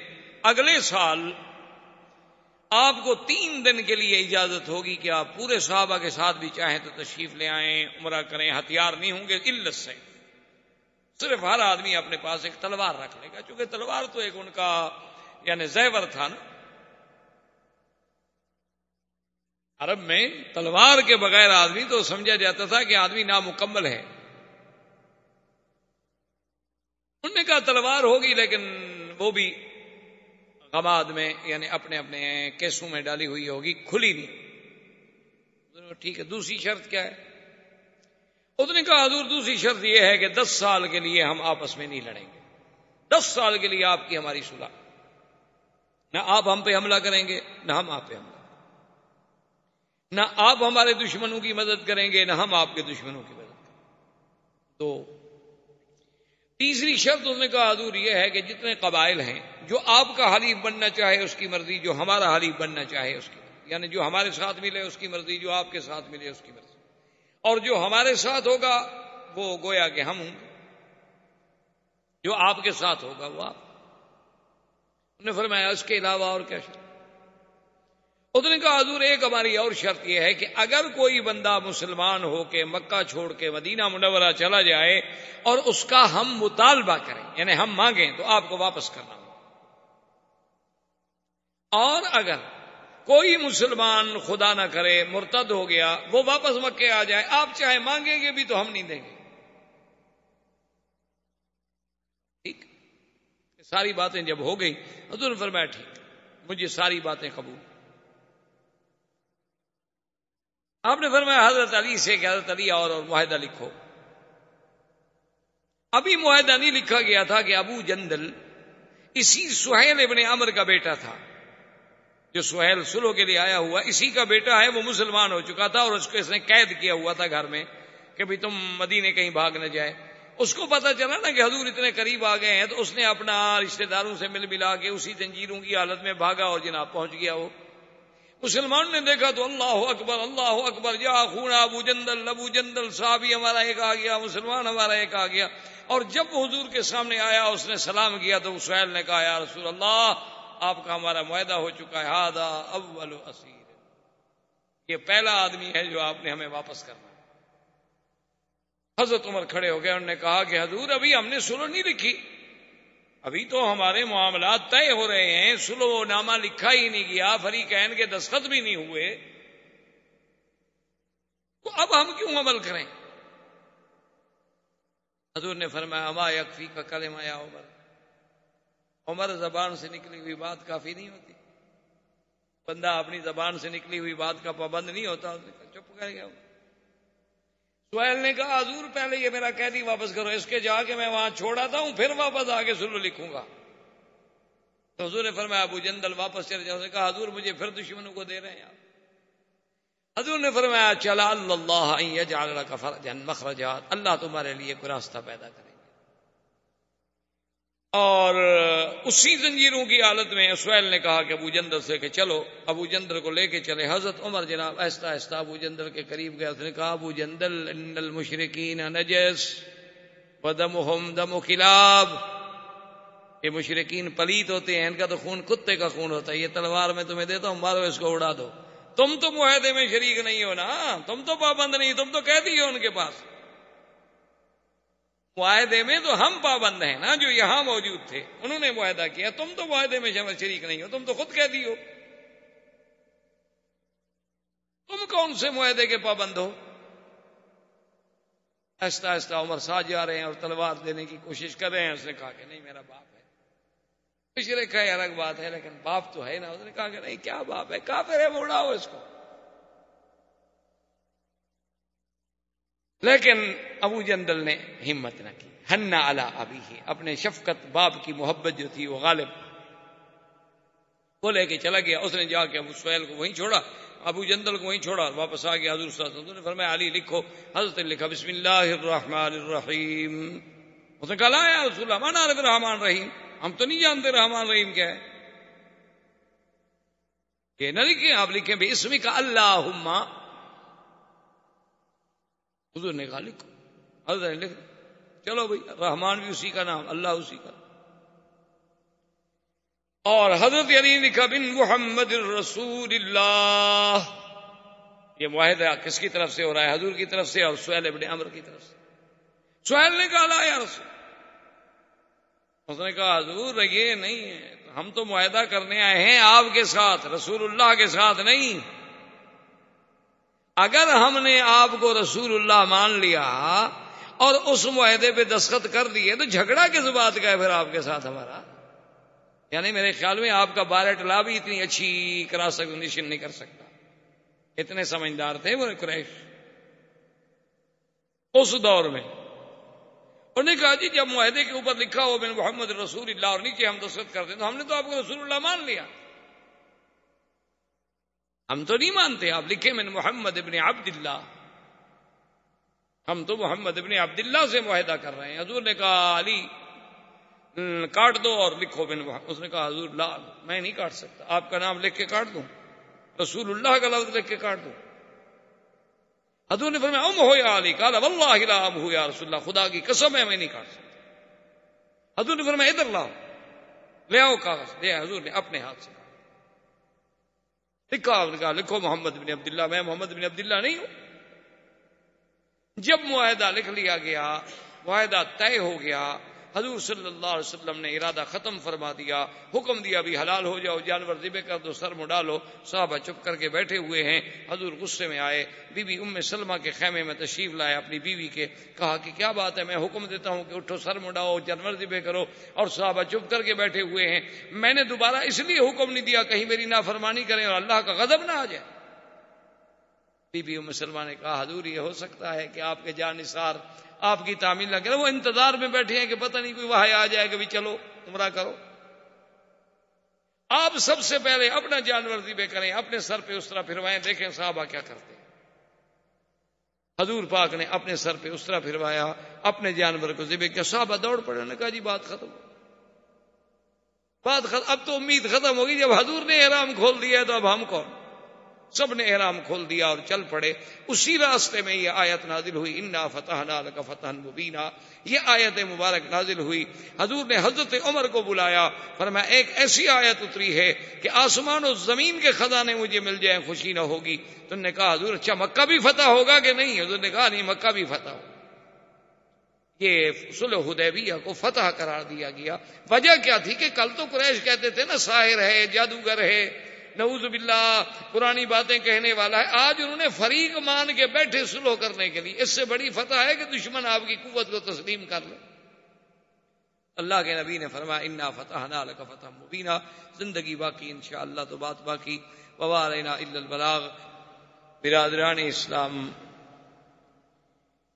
Speaker 2: اگلے سال آپ کو 3 دن کے لیے اجازت ہوگی کہ آپ پورے صحابہ کے ساتھ بھی چاہیں تو تشریف لے آئیں، عمرہ کریں، ہتھیار نہیں ہوں گے علت سے، صرف ہر آدمی اپنے پاس ایک تلوار رکھ لے گا، چونکہ تلوار تو ایک ان کا یعنی زیور تھا نا، عرب میں تلوار کے بغیر آدمی تو سمجھا جاتا تھا کہ آدمی نامکمل ہے۔ انہوں نے کہا تلوار ہوگی لیکن وہ بھی غماد میں یعنی اپنے اپنے کیسوں میں ڈالی ہوئی ہوگی، کھلی نہیں۔ ٹھیک ہے، دوسری شرط کیا ہے؟ اس نے کہا حضور دوسری شرط یہ ہے کہ 10 سال کے لیے ہم آپس میں نہیں لڑیں گے، 10 سال کے لیے آپ کی ہماری صلح، نہ آپ ہم پہ حملہ کریں گے نہ ہم آپ پہ حملہ، نہ آپ ہمارے دشمنوں کی مدد کریں گے نہ ہم آپ کے دشمنوں کی مدد کریں گے۔ تو تیسری شرط اس نے کہا حضور یہ ہے کہ جتنے قبائل ہیں جو آپ کا حلیف بننا چاہے اس کی مرضی، جو ہمارا حلیف بننا چاہے اس کی مرضی، یعنی جو ہمارے ساتھ ملے اس کی مرضی، جو آپ کے ساتھ ملے اس کی مرضی، اور جو ہمارے ساتھ ہوگا وہ گویا کہ ہم ہوں گے، جو آپ کے ساتھ ہوگا وہ آپ۔ انہوں نے فرمایا اس کے علاوہ اور کیا شرط؟ اس نے کہا حضور ایک ہماری اور شرط یہ ہے کہ اگر کوئی بندہ مسلمان ہو کے مکہ چھوڑ کے مدینہ منورہ چلا جائے اور اس کا ہم مطالبہ کریں یعنی ہم مانگیں تو آپ کو واپس کرنا ہوگا، اور اگر کوئی مسلمان خدا نہ کرے مرتد ہو گیا وہ واپس مکے آ جائے، آپ چاہے مانگیں گے بھی تو ہم نہیں دیں گے۔ ٹھیک، ساری باتیں جب ہو گئی حضور نے فرمایا ٹھیک مجھے ساری باتیں قبول۔ آپ نے فرمایا حضرت علی سے کہ حضرت علی اور معاہدہ لکھو۔ ابھی معاہدہ نہیں لکھا گیا تھا کہ ابو جندل اسی سہیل ابن عمرو کا بیٹا تھا، جو سہیل صلح کے لیے آیا ہوا اسی کا بیٹا ہے، وہ مسلمان ہو چکا تھا اور اس کو اس نے قید کیا ہوا تھا گھر میں کہ بھی تم مدینے کہیں بھاگ نہ جائے۔ اس کو پتا چلا نا کہ حضور اتنے قریب آ گئے ہیں تو اس نے اپنا رشتہ داروں سے مل ملا کے اسی زنجیروں کی حالت میں بھاگا اور جناب پہنچ گیا۔ وہ مسلمان نے دیکھا تو اللہ اکبر یا خونا ابو جندل صحابی ہمارا ایک آ گیا، مسلمان ہمارا ایک آ گیا۔ اور جب حضور کے سامنے آیا اس نے سلام کیا تو سہیل نے کہا یا رسول اللہ آپ کا ہمارا معاہدہ ہو چکا ہے، ھذا اول اسیر، یہ پہلا آدمی ہے جو آپ نے ہمیں واپس کرنا. حضرت عمر کھڑے ہو گئے. انہوں نے کہا کہ حضور ابھی ہم نے سلو نہیں لکھی, ابھی تو ہمارے معاملات طے ہو رہے ہیں, سلو نامہ لکھا ہی نہیں گیا, فریقین کے دستخط بھی نہیں ہوئے, تو اب ہم کیوں عمل کریں؟ حضور نے فرمایا اما یکفی کا کلمہ یا عمر, عمر زبان سے نکلی ہوئی بات کافی نہیں ہوتی, بندہ اپنی زبان سے نکلی ہوئی بات کا پابند نہیں ہوتا. چپ کر گیا. سہیل نے کہا حضور پہلے یہ میرا قیدی واپس کرو, اس کے جا کے میں وہاں چھوڑ آتا ہوں, پھر واپس آ کے سلو لکھوں گا. تو حضور نے فرمایا ابو جندل واپس چلے جاؤ. اس نے کہا حضور مجھے پھر دشمنوں کو دے رہے ہیں آپ. حضور نے فرمایا چلا اللہ ان یجعل لک فرجا مخرجات, اللہ تمہارے لیے کوئی راستہ پیدا کرے. اور اسی زنجیروں کی حالت میں سہیل نے کہا کہ ابو جندل سے کہ چلو. ابو جندل کو لے کے چلے. حضرت عمر جناب آہستہ آہستہ ابو جندل کے قریب گیا. اس نے کہا ابو جندل ان المشرکین نجس ودمہم دم کلاب, یہ مشرکین پلیت ہوتے ہیں, ان کا تو خون کتے کا خون ہوتا ہے. یہ تلوار میں تمہیں دیتا ہوں, مارو اس کو اڑا دو. تم تو معاہدے میں شریک نہیں ہو نا, تم تو پابند نہیں, تم تو قیدی ہو ان کے پاس. معاہدے میں تو ہم پابند ہیں نا جو یہاں موجود تھے, انہوں نے معاہدہ کیا, تم تو معاہدے میں شریک نہیں ہو, تم تو خود قیدی ہو. تم کون سے معاہدے کے پابند ہو؟ آہستہ آہستہ عمر ساتھ جا رہے ہیں اور تلوار دینے کی کوشش کر رہے ہیں. اس نے کہا کہ نہیں میرا باپ ہے. مشرک ہے الگ بات ہے, لیکن باپ تو ہے نا. اس نے کہا کہ نہیں کیا باپ ہے, کافر ہے, اڑاؤ اس کو. لیکن ابو جندل نے ہمت نہ کی. حنا علی ابیہ, اپنے شفقت باپ کی محبت جو تھی وہ غالب, وہ لے کے چلا گیا. اس نے جا کے ابو سہیل کو وہیں چھوڑا, ابو جندل کو وہیں چھوڑا, واپس آ گیا. حضور صلی اللہ علیہ وسلم نے فرمایا علی لکھو. حضرت نے لکھا بسم اللہ الرحمن الرحیم. اس نے کہا لا یا رسول اللہ ما نعرف الرحمن الرحیم, ہم تو نہیں جانتے رحمان رحیم کیا ہے. یہ نہ لکھیں, آپ لکھیں بے اسمی کا اللہم. حضور نے کہا لکھو. حضرت نے لکھ, چلو بھائی رحمان بھی اسی کا نام, اللہ اسی کا. اور حضرت علی نے لکھا بن محمد الرسول اللہ. یہ معاہدہ کس کی طرف سے ہو رہا ہے؟ حضور کی طرف سے اور سہیل ابن عمرو کی طرف سے. سہیل نے کہا لا یا رسول. اس نے کہا حضور یہ نہیں ہے, ہم تو معاہدہ کرنے آئے ہیں آپ کے ساتھ, رسول اللہ کے ساتھ نہیں. اگر ہم نے آپ کو رسول اللہ مان لیا اور اس معاہدے پہ دستخط کر دیے تو جھگڑا کس بات کا ہے پھر آپ کے ساتھ ہمارا؟ یعنی میرے خیال میں آپ کا بارٹ لا بھی اتنی اچھی کراس ایگزامینیشن نہیں کر سکتا. اتنے سمجھدار تھے وہ قریش اس دور میں. انہوں نے کہا جی جب معاہدے کے اوپر لکھا ہو بن محمد رسول اللہ اور نیچے ہم دستخط کرتے تو ہم نے تو آپ کو رسول اللہ مان لیا, ہم تو نہیں مانتے. آپ لکھیں من محمد ابن عبداللہ, ہم تو محمد ابن عبداللہ سے معاہدہ کر رہے ہیں. حضور نے کہا علی کاٹ دو اور لکھو بن محمد. اس نے کہا حضور لا, میں نہیں کاٹ سکتا, آپ کا نام لکھ کے کاٹ دوں, رسول اللہ کا لفظ لکھ کے کاٹ دوں. حضور نے فرمایا ام ہو یا علی. قال واللہ لا ام ہو یا رسول اللہ, خدا کی قسم ہے میں نہیں کاٹ سکتا. حضور نے فرمایا ادھر لاؤ, لے آؤ کاغذ. دیا حضور نے اپنے ہاتھ سے لکھا. آپ نے کہا لکھو محمد بن عبداللہ. میں محمد بن عبداللہ نہیں ہوں. جب معاہدہ لکھ لیا گیا, معاہدہ طے ہو گیا, حضور صلی اللہ علیہ وسلم نے ارادہ ختم فرما دیا, حکم دیا بھی حلال ہو جاؤ, جانور ذبح کر دو, سر مڈا لو. صحابہ چپ کر کے بیٹھے ہوئے ہیں. حضور غصے میں آئے, بی بی ام سلمہ کے خیمے میں تشریف لائے اپنی بیوی کے. کہا کہ کیا بات ہے, میں حکم دیتا ہوں کہ اٹھو سر مڈاؤ, جانور ذبح کرو, اور صحابہ چپ کر کے بیٹھے ہوئے ہیں. میں نے دوبارہ اس لیے حکم نہیں دیا کہیں میری نافرمانی کریں اور اللہ کا غضب نہ آ جائے. بی بی ام سلمہ نے کہا حضور یہ ہو سکتا ہے کہ آپ کے جانثار آپ کی تعمیل نہ کریں, وہ انتظار میں بیٹھے ہیں کہ پتہ نہیں کوئی وحی آ جائے کہ بھی چلو عمرہ کرو. آپ سب سے پہلے اپنا جانور ذبح کریں, اپنے سر پہ اس طرح پھروائیں, دیکھیں صحابہ کیا کرتے ہیں. حضور پاک نے اپنے سر پہ اس طرح پھروایا, اپنے جانور کو ذبح کیا. صحابہ دوڑ پڑے, انہوں نے کہا جی بات ختم, بات ختم. اب تو امید ختم ہوگی, جب حضور نے احرام کھول دیا ہے تو اب ہم کون. سب نے احرام کھول دیا اور چل پڑے. اسی راستے میں یہ آیت نازل ہوئی انا فتحنا لک فتحا مبینا. یہ آیت مبارک نازل ہوئی. حضور نے حضرت عمر کو بلایا، فرمایا ایک ایسی آیت اتری ہے کہ آسمان و زمین کے خزانے مجھے مل جائیں خوشی نہ ہوگی. تو نے کہا حضور اچھا مکہ بھی فتح ہوگا کہ نہیں؟ حضور نے کہا نہیں، مکہ بھی فتح ہوگا. یہ صلح حدیبیہ کو فتح قرار دیا گیا. وجہ کیا تھی کہ کل تو قریش کہتے تھے نا ساحر ہے، جادوگر ہے، نعوذ باللہ پرانی باتیں کہنے والا ہے. آج انہوں نے فریق مان کے بیٹھے صلح کرنے کے لیے. اس سے بڑی فتح ہے کہ دشمن آپ کی قوت کو تسلیم کر لے. اللہ کے نبی نے فرمایا انا فتحنا لک فتحا مبینا. زندگی باقی انشاءاللہ تو بات باقی. وما علینا الا البلاغ. برادران اسلام،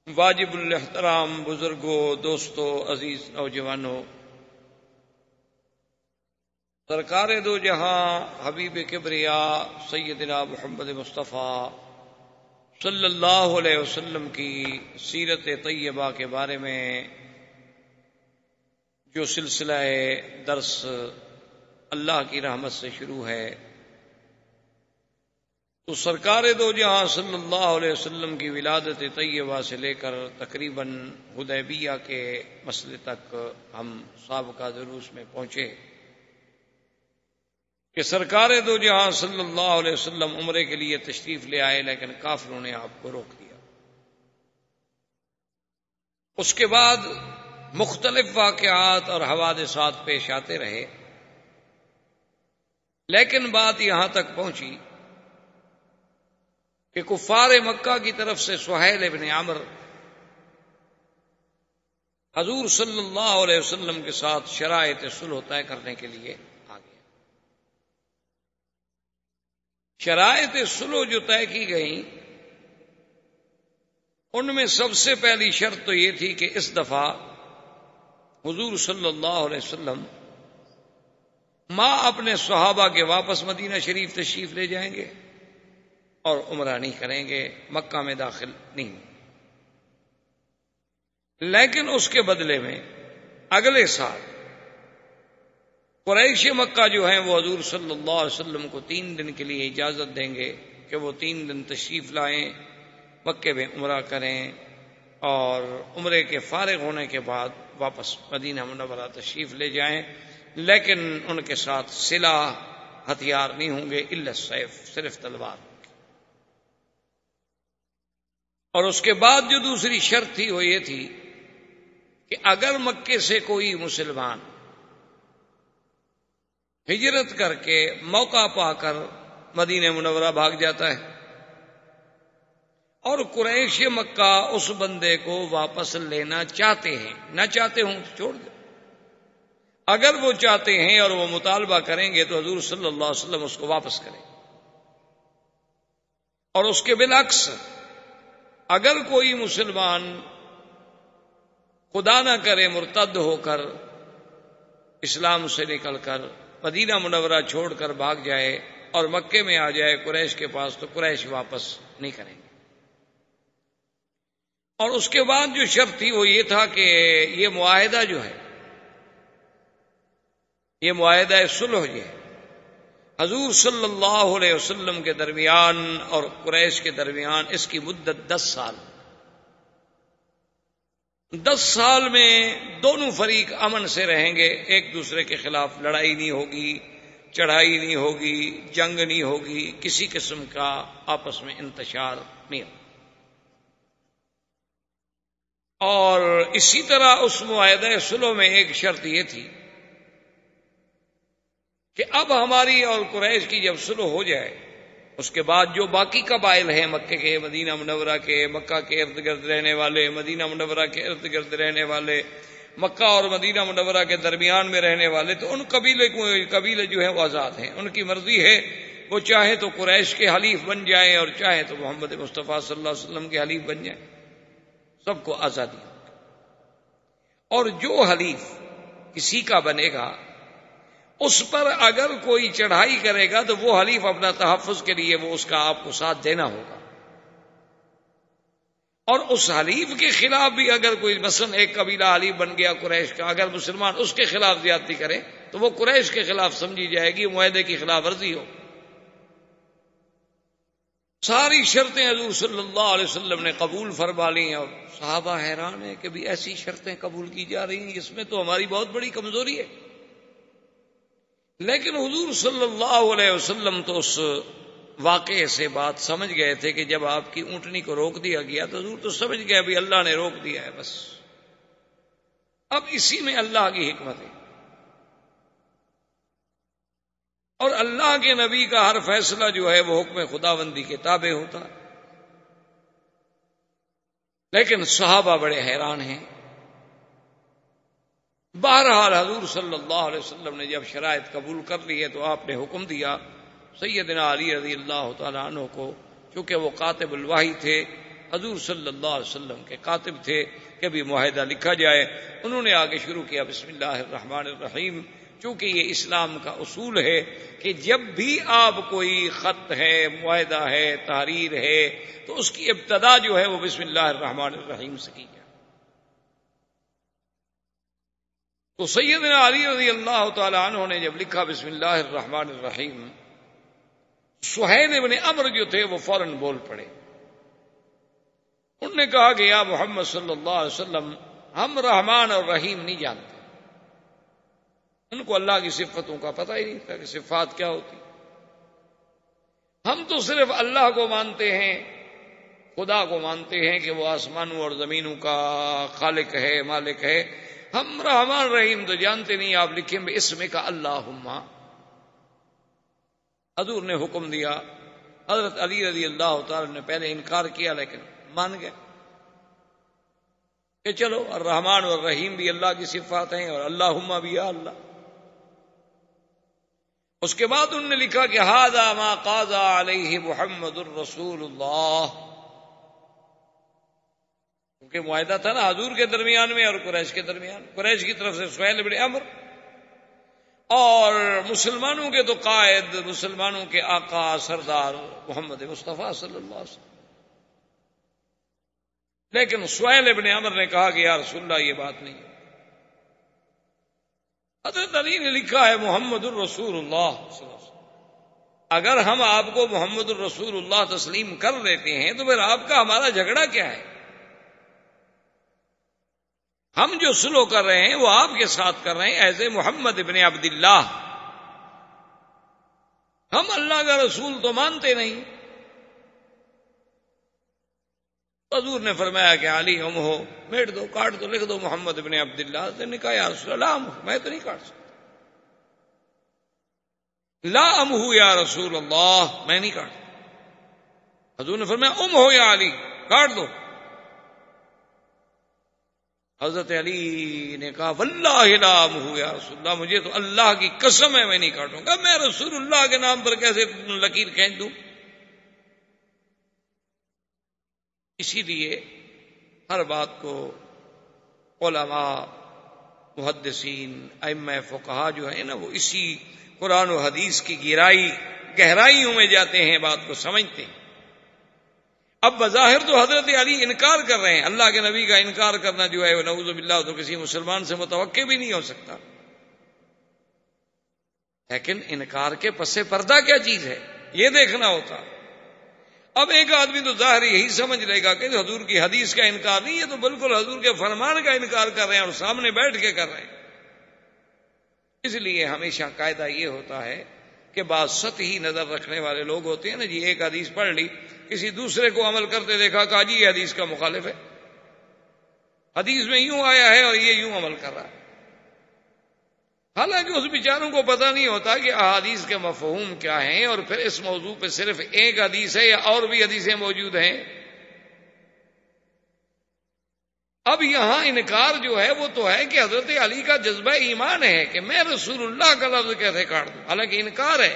Speaker 2: واجب الاحترام بزرگوں، دوستوں، عزیز نوجوانوں، سرکار دو جہاں حبیب کبریا سیدنا محمد مصطفیٰ صلی اللہ علیہ وسلم کی سیرت طیبہ کے بارے میں جو سلسلہ درس اللہ کی رحمت سے شروع ہے، تو سرکار دو جہاں صلی اللہ علیہ وسلم کی ولادت طیبہ سے لے کر تقریباً حدیبیہ کے مسئلے تک ہم سابقہ دروس میں پہنچے کہ سرکار دو جہاں صلی اللہ علیہ وسلم عمرے کے لیے تشریف لے آئے، لیکن کافروں نے آپ کو روک دیا. اس کے بعد مختلف واقعات اور حوادثات پیش آتے رہے، لیکن بات یہاں تک پہنچی کہ کفار مکہ کی طرف سے سہیل ابن عمرو حضور صلی اللہ علیہ وسلم کے ساتھ شرائط صلح طے کرنے کے لیے آ گیا. شرائط صلح جو طے کی گئیں ان میں سب سے پہلی شرط تو یہ تھی کہ اس دفعہ حضور صلی اللہ علیہ وسلم ماں اپنے صحابہ کے واپس مدینہ شریف تشریف لے جائیں گے اور عمرہ نہیں کریں گے، مکہ میں داخل نہیں. لیکن اس کے بدلے میں اگلے سال قریش مکہ جو ہیں وہ حضور صلی اللہ علیہ وسلم کو 3 دن کے لیے اجازت دیں گے کہ وہ 3 دن تشریف لائیں، مکے میں عمرہ کریں اور عمرے کے فارغ ہونے کے بعد واپس مدینہ منورہ تشریف لے جائیں. لیکن ان کے ساتھ سلاح ہتھیار نہیں ہوں گے الا السیف، صرف تلوار. اور اس کے بعد جو دوسری شرط تھی وہ یہ تھی کہ اگر مکے سے کوئی مسلمان ہجرت کر کے موقع پا کر مدینہ منورہ بھاگ جاتا ہے اور قریش مکہ اس بندے کو واپس لینا چاہتے ہیں، نہ چاہتے ہوں تو چھوڑ دیں، اگر وہ چاہتے ہیں اور وہ مطالبہ کریں گے تو حضور صلی اللہ علیہ وسلم اس کو واپس کریں. اور اس کے بالعکس اگر کوئی مسلمان خدا نہ کرے مرتد ہو کر اسلام سے نکل کر مدینہ منورہ چھوڑ کر بھاگ جائے اور مکے میں آ جائے قریش کے پاس تو قریش واپس نہیں کریں گے. اور اس کے بعد جو شرط تھی وہ یہ تھا کہ یہ معاہدہ جو ہے، یہ معاہدہ صلح جو ہے حضور صلی اللہ علیہ وسلم کے درمیان اور قریش کے درمیان، اس کی مدت 10 سال. 10 سال میں دونوں فریق امن سے رہیں گے، ایک دوسرے کے خلاف لڑائی نہیں ہوگی، چڑھائی نہیں ہوگی، جنگ نہیں ہوگی، کسی قسم کا آپس میں انتشار نہیں ہوگا. اور اسی طرح اس معاہدہ صلح میں ایک شرط یہ تھی کہ اب ہماری اور قریش کی جب صلح ہو جائے اس کے بعد جو باقی قبائل ہیں مکے کے، مدینہ منورہ کے، مکہ کے ارد گرد رہنے والے، مدینہ منورہ کے ارد گرد رہنے والے، مکہ اور مدینہ منورہ کے درمیان میں رہنے والے، تو ان قبیلے جو ہیں وہ آزاد ہیں. ان کی مرضی ہے، وہ چاہے تو قریش کے حلیف بن جائیں اور چاہے تو محمد مصطفیٰ صلی اللہ علیہ وسلم کے حلیف بن جائیں، سب کو آزادی. اور جو حلیف کسی کا بنے گا اس پر اگر کوئی چڑھائی کرے گا تو وہ حلیف اپنا تحفظ کے لیے وہ اس کا آپ کو ساتھ دینا ہوگا. اور اس حلیف کے خلاف بھی اگر کوئی مثلا ایک قبیلہ حلیف بن گیا قریش کا، اگر مسلمان اس کے خلاف زیادتی کرے تو وہ قریش کے خلاف سمجھی جائے گی، معاہدے کی خلاف ورزی ہو. ساری شرطیں حضور صلی اللہ علیہ وسلم نے قبول فرما لی ہیں، اور صحابہ حیران ہیں کہ بھی ایسی شرطیں قبول کی جا رہی ہیں، اس میں تو ہماری بہت بڑی کمزوری ہے۔ لیکن حضور صلی اللہ علیہ وسلم تو اس واقعے سے بات سمجھ گئے تھے کہ جب آپ کی اونٹنی کو روک دیا گیا تو حضور تو سمجھ گئے بھی اللہ نے روک دیا ہے، بس اب اسی میں اللہ کی حکمت ہے، اور اللہ کے نبی کا ہر فیصلہ جو ہے وہ حکم خداوندی کے تابع ہوتا ہے۔ لیکن صحابہ بڑے حیران ہیں۔ بہرحال حضور صلی اللہ علیہ وسلم نے جب شرائط قبول کر لی ہے تو آپ نے حکم دیا سیدنا علی رضی اللہ تعالیٰ عنہ کو، چونکہ وہ کاتب الوحی تھے، حضور صلی اللہ علیہ وسلم کے کاتب تھے، کہ بھی معاہدہ لکھا جائے۔ انہوں نے آگے شروع کیا بسم اللہ الرحمن الرحیم، چونکہ یہ اسلام کا اصول ہے کہ جب بھی آپ کوئی خط ہے، معاہدہ ہے، تحریر ہے، تو اس کی ابتدا جو ہے وہ بسم اللہ الرحمن الرحیم سے کی جائے۔ تو سیدنا علی رضی اللہ تعالی عنہ نے جب لکھا بسم اللہ الرحمن الرحیم، سہیل ابن عمرو جو تھے وہ فوراً بول پڑے۔ انہوں نے کہا کہ یا محمد صلی اللہ علیہ وسلم، ہم رحمان اور رحیم نہیں جانتے۔ ان کو اللہ کی صفتوں کا پتہ ہی نہیں تھا کہ صفات کیا ہوتی۔ ہم تو صرف اللہ کو مانتے ہیں، خدا کو مانتے ہیں کہ وہ آسمانوں اور زمینوں کا خالق ہے، مالک ہے۔ ہم رحمان رحیم تو جانتے نہیں، آپ لکھیں بے اسم کا اللہم۔ حضور نے حکم دیا، حضرت علی رضی اللہ تعالی نے پہلے انکار کیا لیکن مان گئے کہ چلو الرحمن اور الرحیم بھی اللہ کی صفات ہیں اور اللہم بھی یا اللہ۔ اس کے بعد انہوں نے لکھا کہ ھذا ما قاضى علیہ محمد الرسول اللہ، کیونکہ معاہدہ تھا نا حضور کے درمیان میں اور قریش کے درمیان، قریش کی طرف سے سہیل بن عمرو اور مسلمانوں کے تو قائد، مسلمانوں کے آقا سردار محمد مصطفیٰ صلی اللہ علیہ وسلم۔ لیکن سہیل بن عمرو نے کہا کہ یا رسول اللہ یہ بات نہیں ہے۔ حضرت علی نے لکھا ہے محمد الرسول اللہ صلی اللہ علیہ وسلم، اگر ہم آپ کو محمد الرسول اللہ تسلیم کر لیتے ہیں تو پھر آپ کا ہمارا جھگڑا کیا ہے؟ ہم جو سلو کر رہے ہیں وہ آپ کے ساتھ کر رہے ہیں ایز اے محمد ابن عبداللہ۔ ہم اللہ کا رسول تو مانتے نہیں۔ حضور نے فرمایا کہ علی ہم ہو، میٹ دو، کاٹ دو، لکھ دو محمد ابن عبداللہ۔ حضرت نے کہا یا رسول اللہ میں تو نہیں کاٹ سکتا۔ لا ام ہو یا رسول اللہ، میں نہیں کاٹ۔ حضور نے فرمایا ام ہو یا علی، کاٹ دو۔ حضرت علی نے کہا واللہ لا ام ہو یا رسول اللہ، مجھے تو اللہ کی قسم ہے میں نہیں کاٹوں گا، میں رسول اللہ کے نام پر کیسے لکیر کھینچ دوں؟ اسی لیے ہر بات کو علماء، محدثین، ائمہ فقہا جو ہے نا وہ اسی قرآن و حدیث کی گہرائیوں میں جاتے ہیں، بات کو سمجھتے ہیں۔ اب بظاہر تو حضرت علی انکار کر رہے ہیں، اللہ کے نبی کا انکار کرنا جو ہے وہ نعوذ باللہ تو کسی مسلمان سے متوقع بھی نہیں ہو سکتا، لیکن انکار کے پس پردہ کیا چیز ہے یہ دیکھنا ہوتا۔ اب ایک آدمی تو ظاہر یہی سمجھ لے گا کہ حضور کی حدیث کا انکار نہیں، یہ تو بالکل حضور کے فرمان کا انکار کر رہے ہیں اور سامنے بیٹھ کے کر رہے ہیں۔ اس لیے ہمیشہ قاعدہ یہ ہوتا ہے کہ بعض سطحی نظر رکھنے والے لوگ ہوتے ہیں نا جی، ایک حدیث پڑھ لی، کسی دوسرے کو عمل کرتے دیکھا، کہا جی یہ حدیث کا مخالف ہے، حدیث میں یوں آیا ہے اور یہ یوں عمل کر رہا ہے، حالانکہ اس بیچاروں کو پتہ نہیں ہوتا کہ احادیث کے مفہوم کیا ہیں، اور پھر اس موضوع پہ صرف ایک حدیث ہے یا اور بھی حدیثیں موجود ہیں۔ اب یہاں انکار جو ہے وہ تو ہے کہ حضرت علی کا جذبہ ایمان ہے کہ میں رسول اللہ کا لفظ کیسے کاٹ دوں، حالانکہ انکار ہے،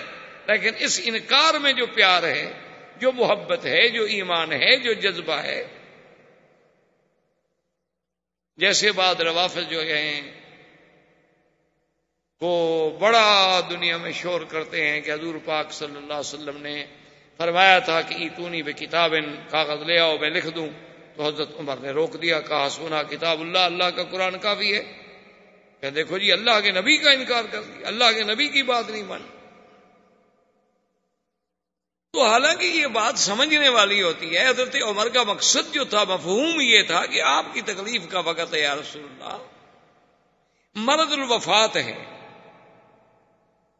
Speaker 2: لیکن اس انکار میں جو پیار ہے، جو محبت ہے، جو ایمان ہے، جو جذبہ ہے۔ جیسے بعض روافض جو ہیں وہ بڑا دنیا میں شور کرتے ہیں کہ حضور پاک صلی اللہ علیہ وسلم نے فرمایا تھا کہ ایتونی بکتاب، کاغذ لے آؤ میں لکھ دوں، تو حضرت عمر نے روک دیا، کہا سونا کتاب اللہ، اللہ کا قرآن کافی ہے۔ کہ دیکھو جی اللہ کے نبی کا انکار کر دیا، اللہ کے نبی کی بات نہیں مانی۔ تو حالانکہ یہ بات سمجھنے والی ہوتی ہے، حضرت عمر کا مقصد جو تھا، مفہوم یہ تھا کہ آپ کی تکلیف کا وقت ہے یا رسول اللہ، مرض الوفات ہے،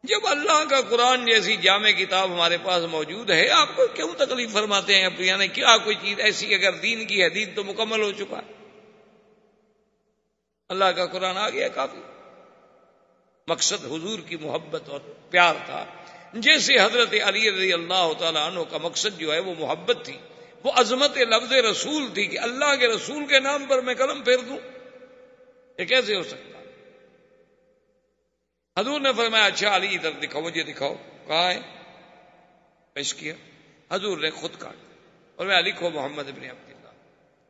Speaker 2: جب اللہ کا قرآن جیسی جامع کتاب ہمارے پاس موجود ہے، آپ کو کیوں تکلیف فرماتے ہیں؟ یعنی کیا کوئی چیز ایسی اگر دین کی ہے، دین تو مکمل ہو چکا ہے، اللہ کا قرآن آ گیا کافی۔ مقصد حضور کی محبت اور پیار تھا، جیسے حضرت علی رضی اللہ تعالیٰ عنہ کا مقصد جو ہے وہ محبت تھی، وہ عظمت لفظ رسول تھی کہ اللہ کے رسول کے نام پر میں قلم پھیر دوں، یہ کیسے ہو سکتا؟ حضور نے فرمایا اچھا علی ادھر دکھاؤ، مجھے دکھاؤ، کہاں ہے؟ پیش کیا، حضور نے خود کاٹ اور میں لکھو محمد ابن عبداللہ۔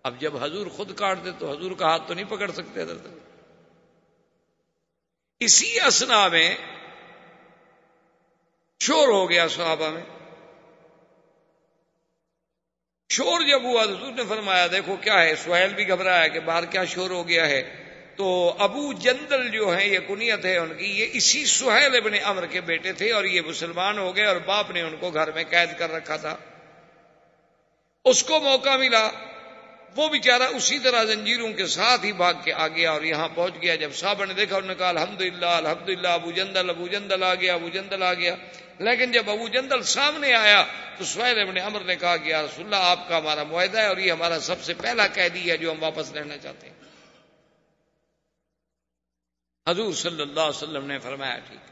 Speaker 2: اب جب حضور خود کاٹ دے تو حضور کا ہاتھ تو نہیں پکڑ سکتے حضرت۔ اسی اسنا میں شور ہو گیا صحابہ میں، شور جب ہوا حضور نے فرمایا دیکھو کیا ہے، سہیل بھی گھبرایا کہ باہر کیا شور ہو گیا ہے، تو ابو جندل جو ہیں، یہ کنیت ہے ان کی، یہ اسی سہیل ابن عمر کے بیٹے تھے اور یہ مسلمان ہو گئے اور باپ نے ان کو گھر میں قید کر رکھا تھا۔ اس کو موقع ملا، وہ بیچارہ اسی طرح زنجیروں کے ساتھ ہی بھاگ کے آ گیا اور یہاں پہنچ گیا۔ جب صحابہ نے دیکھا انہوں نے کہا الحمدللہ الحمدللہ، ابو جندل آ گیا، ابو جندل آ گیا۔ لیکن جب ابو جندل سامنے آیا تو سہیل ابن عمر نے کہا کہ یا رسول اللہ آپ کا ہمارا معاہدہ ہے اور یہ ہمارا سب سے پہلا قیدی ہے جو ہم واپس لینا چاہتے ہیں۔ حضور صلی اللہ علیہ وسلم نے فرمایا ٹھیک۔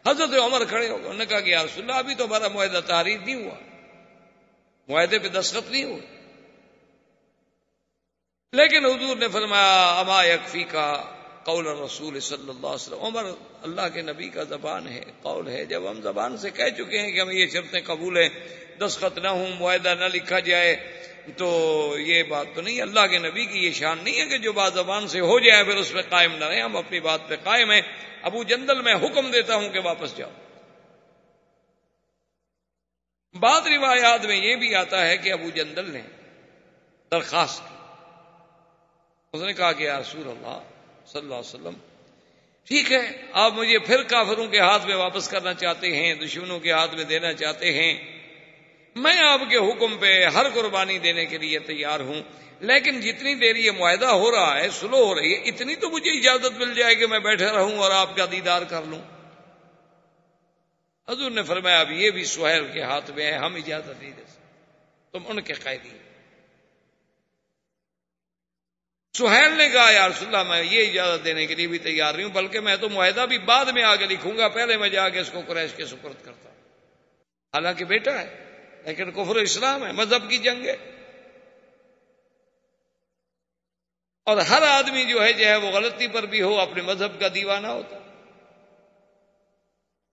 Speaker 2: حضرت عمر کھڑے ہو گئے، انہوں نے کہا کہ یا رسول اللہ ابھی تو ہمارا معاہدہ تحریر نہیں ہوا، معاہدے پہ دستخط نہیں ہوئے۔ لیکن حضور نے فرمایا اما یکفی کا قول الرسول صلی اللہ علیہ وسلم، عمر اللہ کے نبی کا زبان ہے، قول ہے، جب ہم زبان سے کہہ چکے ہیں کہ ہم یہ شرطیں قبول ہیں، دستخط نہ ہوں، معاہدہ نہ لکھا جائے، تو یہ بات تو نہیں، اللہ کے نبی کی یہ شان نہیں ہے کہ جو بات زبان سے ہو جائے پھر اس پہ قائم نہ رہیں، ہم اپنی بات پہ قائم ہیں۔ ابو جندل میں حکم دیتا ہوں کہ واپس جاؤ۔ بعض روایات میں یہ بھی آتا ہے کہ ابو جندل نے درخواست کی، اس نے کہا کہ یا رسول اللہ صلی اللہ علیہ وسلم ٹھیک ہے، آپ مجھے پھر کافروں کے ہاتھ میں واپس کرنا چاہتے ہیں، دشمنوں کے ہاتھ میں دینا چاہتے ہیں، میں آپ کے حکم پہ ہر قربانی دینے کے لیے تیار ہوں، لیکن جتنی دیر یہ معاہدہ ہو رہا ہے، سلو ہو رہی ہے، اتنی تو مجھے اجازت مل جائے کہ میں بیٹھا رہوں اور آپ کا دیدار کر لوں۔ حضور نے فرمایا اب یہ بھی سہیل کے ہاتھ میں ہے، ہم اجازت نہیں دے سکتے، تم ان کے قیدی۔ سہیل نے کہا یا رسول اللہ میں یہ اجازت دینے کے لیے بھی تیار نہیں ہوں، بلکہ میں تو معاہدہ بھی بعد میں آگے لکھوں گا، پہلے میں جا کے اس کو قریش کے سپرد کرتا ہوں۔ حالانکہ بیٹا ہے لیکن کفر اسلام ہے، مذہب کی جنگ ہے، اور ہر آدمی جو ہے چاہے وہ غلطی پر بھی ہو اپنے مذہب کا دیوانہ ہوتا۔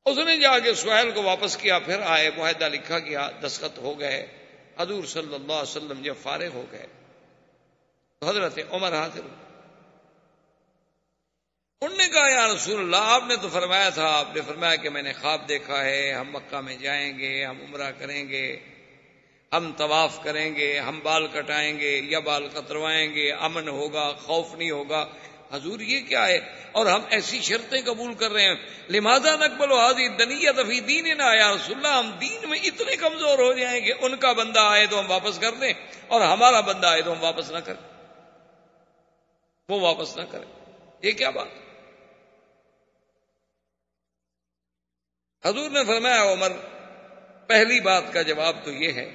Speaker 2: اس نے جا کے سہیل کو واپس کیا، پھر آئے، معاہدہ لکھا گیا، دستخط ہو گئے۔ حضور صلی اللہ علیہ وسلم جب فارغ ہو گئے تو حضرت عمر حاضر ہوئے، انہوں نے کہا یا رسول اللہ آپ نے تو فرمایا تھا، آپ نے فرمایا کہ میں نے خواب دیکھا ہے، ہم مکہ میں جائیں گے، ہم عمرہ کریں گے، ہم طواف کریں گے، ہم بال کٹائیں گے یا بال کتروائیں گے، امن ہوگا، خوف نہیں ہوگا۔ حضور یہ کیا ہے؟ اور ہم ایسی شرطیں قبول کر رہے ہیں، لماذا نقبل هذه الدنیۃ فی دیننا، یا رسول اللہ ہم دین میں اتنے کمزور ہو جائیں کہ ان کا بندہ آئے تو ہم واپس کر دیں اور ہمارا بندہ آئے تو ہم واپس نہ کریں، وہ واپس نہ کریں، یہ کیا بات؟ حضور نے فرمایا عمر پہلی بات کا جواب تو یہ ہے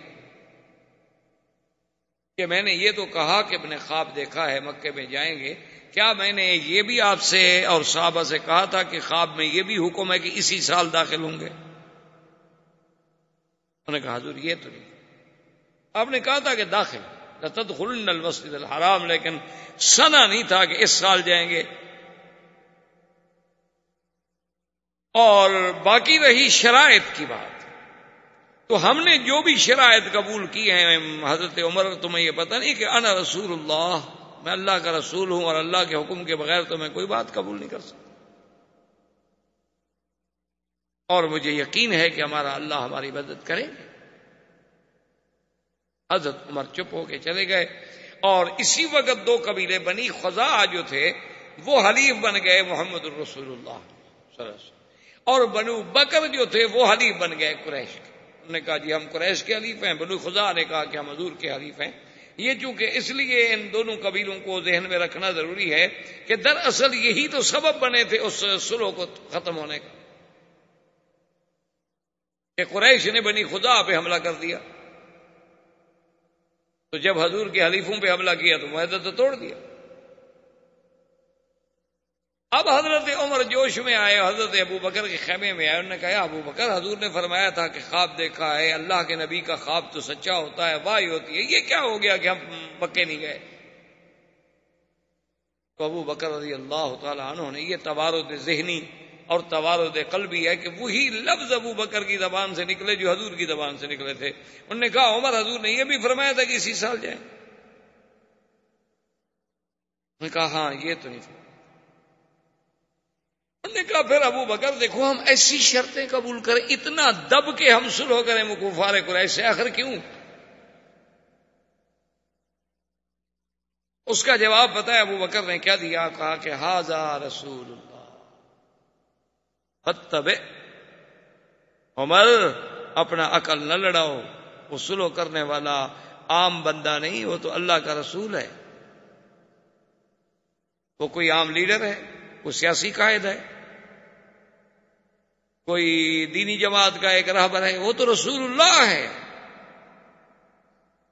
Speaker 2: کہ میں نے یہ تو کہا کہ میں نے خواب دیکھا ہے مکے میں جائیں گے، کیا میں نے یہ بھی آپ سے اور صحابہ سے کہا تھا کہ خواب میں یہ بھی حکم ہے کہ اسی سال داخل ہوں گے؟ انہوں نے کہا حضور یہ تو نہیں، آپ نے کہا تھا کہ داخل لتدخلن المسجد الحرام، لیکن سنا نہیں تھا کہ اس سال جائیں گے۔ اور باقی رہی شرائط کی بات، تو ہم نے جو بھی شرائط قبول کی ہیں حضرت عمر، تمہیں یہ پتہ نہیں کہ انا رسول اللہ، میں اللہ کا رسول ہوں اور اللہ کے حکم کے بغیر تو میں کوئی بات قبول نہیں کر سکتا، اور مجھے یقین ہے کہ ہمارا اللہ ہماری مدد کرے گا۔ حضرت عمر چپ ہو کے چلے گئے، اور اسی وقت دو قبیلے بنی خزاعہ جو تھے وہ حلیف بن گئے محمد الرسول اللہ صلی اللہ علیہ وسلم، اور بنو بکر جو تھے وہ حلیف بن گئے قریش کے۔ انہوں نے کہا جی ہم قریش کے حلیف ہیں. بنو خزاعہ نے کہا کہ ہم حضور کے حلیف ہیں. یہ چونکہ اس لیے ان دونوں قبیلوں کو ذہن میں رکھنا ضروری ہے کہ دراصل یہی تو سبب بنے تھے اس صلح کو ختم ہونے کا، کہ قریش نے بنی خزاعہ پہ حملہ کر دیا. تو جب حضور کے حلیفوں پہ حملہ کیا تو معاہدہ تو توڑ دیا. اب حضرت عمر جوش میں آئے، حضرت ابو بکر کے خیمے میں آئے. انہوں نے کہا ابو بکر، حضور نے فرمایا تھا کہ خواب دیکھا ہے، اللہ کے نبی کا خواب تو سچا ہوتا ہے، واہی ہوتی ہے، یہ کیا ہو گیا کہ ہم پکے نہیں گئے؟ تو ابو بکر رضی اللہ تعالی عنہ نے، یہ توارد ذہنی اور توارد قلبی ہے کہ وہی لفظ ابو بکر کی زبان سے نکلے جو حضور کی زبان سے نکلے تھے. انہوں نے کہا عمر، حضور نے یہ بھی فرمایا تھا کہ اسی سال جائیں؟ انہوں نے کہا ہاں یہ تو نہیں. انہوں نے کہا پھر ابو بکر دیکھو، ہم ایسی شرطیں قبول کریں، اتنا دب کے ہم صلح کریں کفار قریش سے، آخر کیوں؟ اس کا جواب پتہ ہے ابو بکر نے کیا دیا؟ کہا کہ ھذا رسول اللہ فتبع. عمر اپنا عقل نہ لڑاؤ، وہ صلح کرنے والا عام بندہ نہیں، وہ تو اللہ کا رسول ہے. وہ کوئی عام لیڈر ہے، کوئی سیاسی قائد ہے، کوئی دینی جماعت کا ایک رہبر ہے، وہ تو رسول اللہ ہے.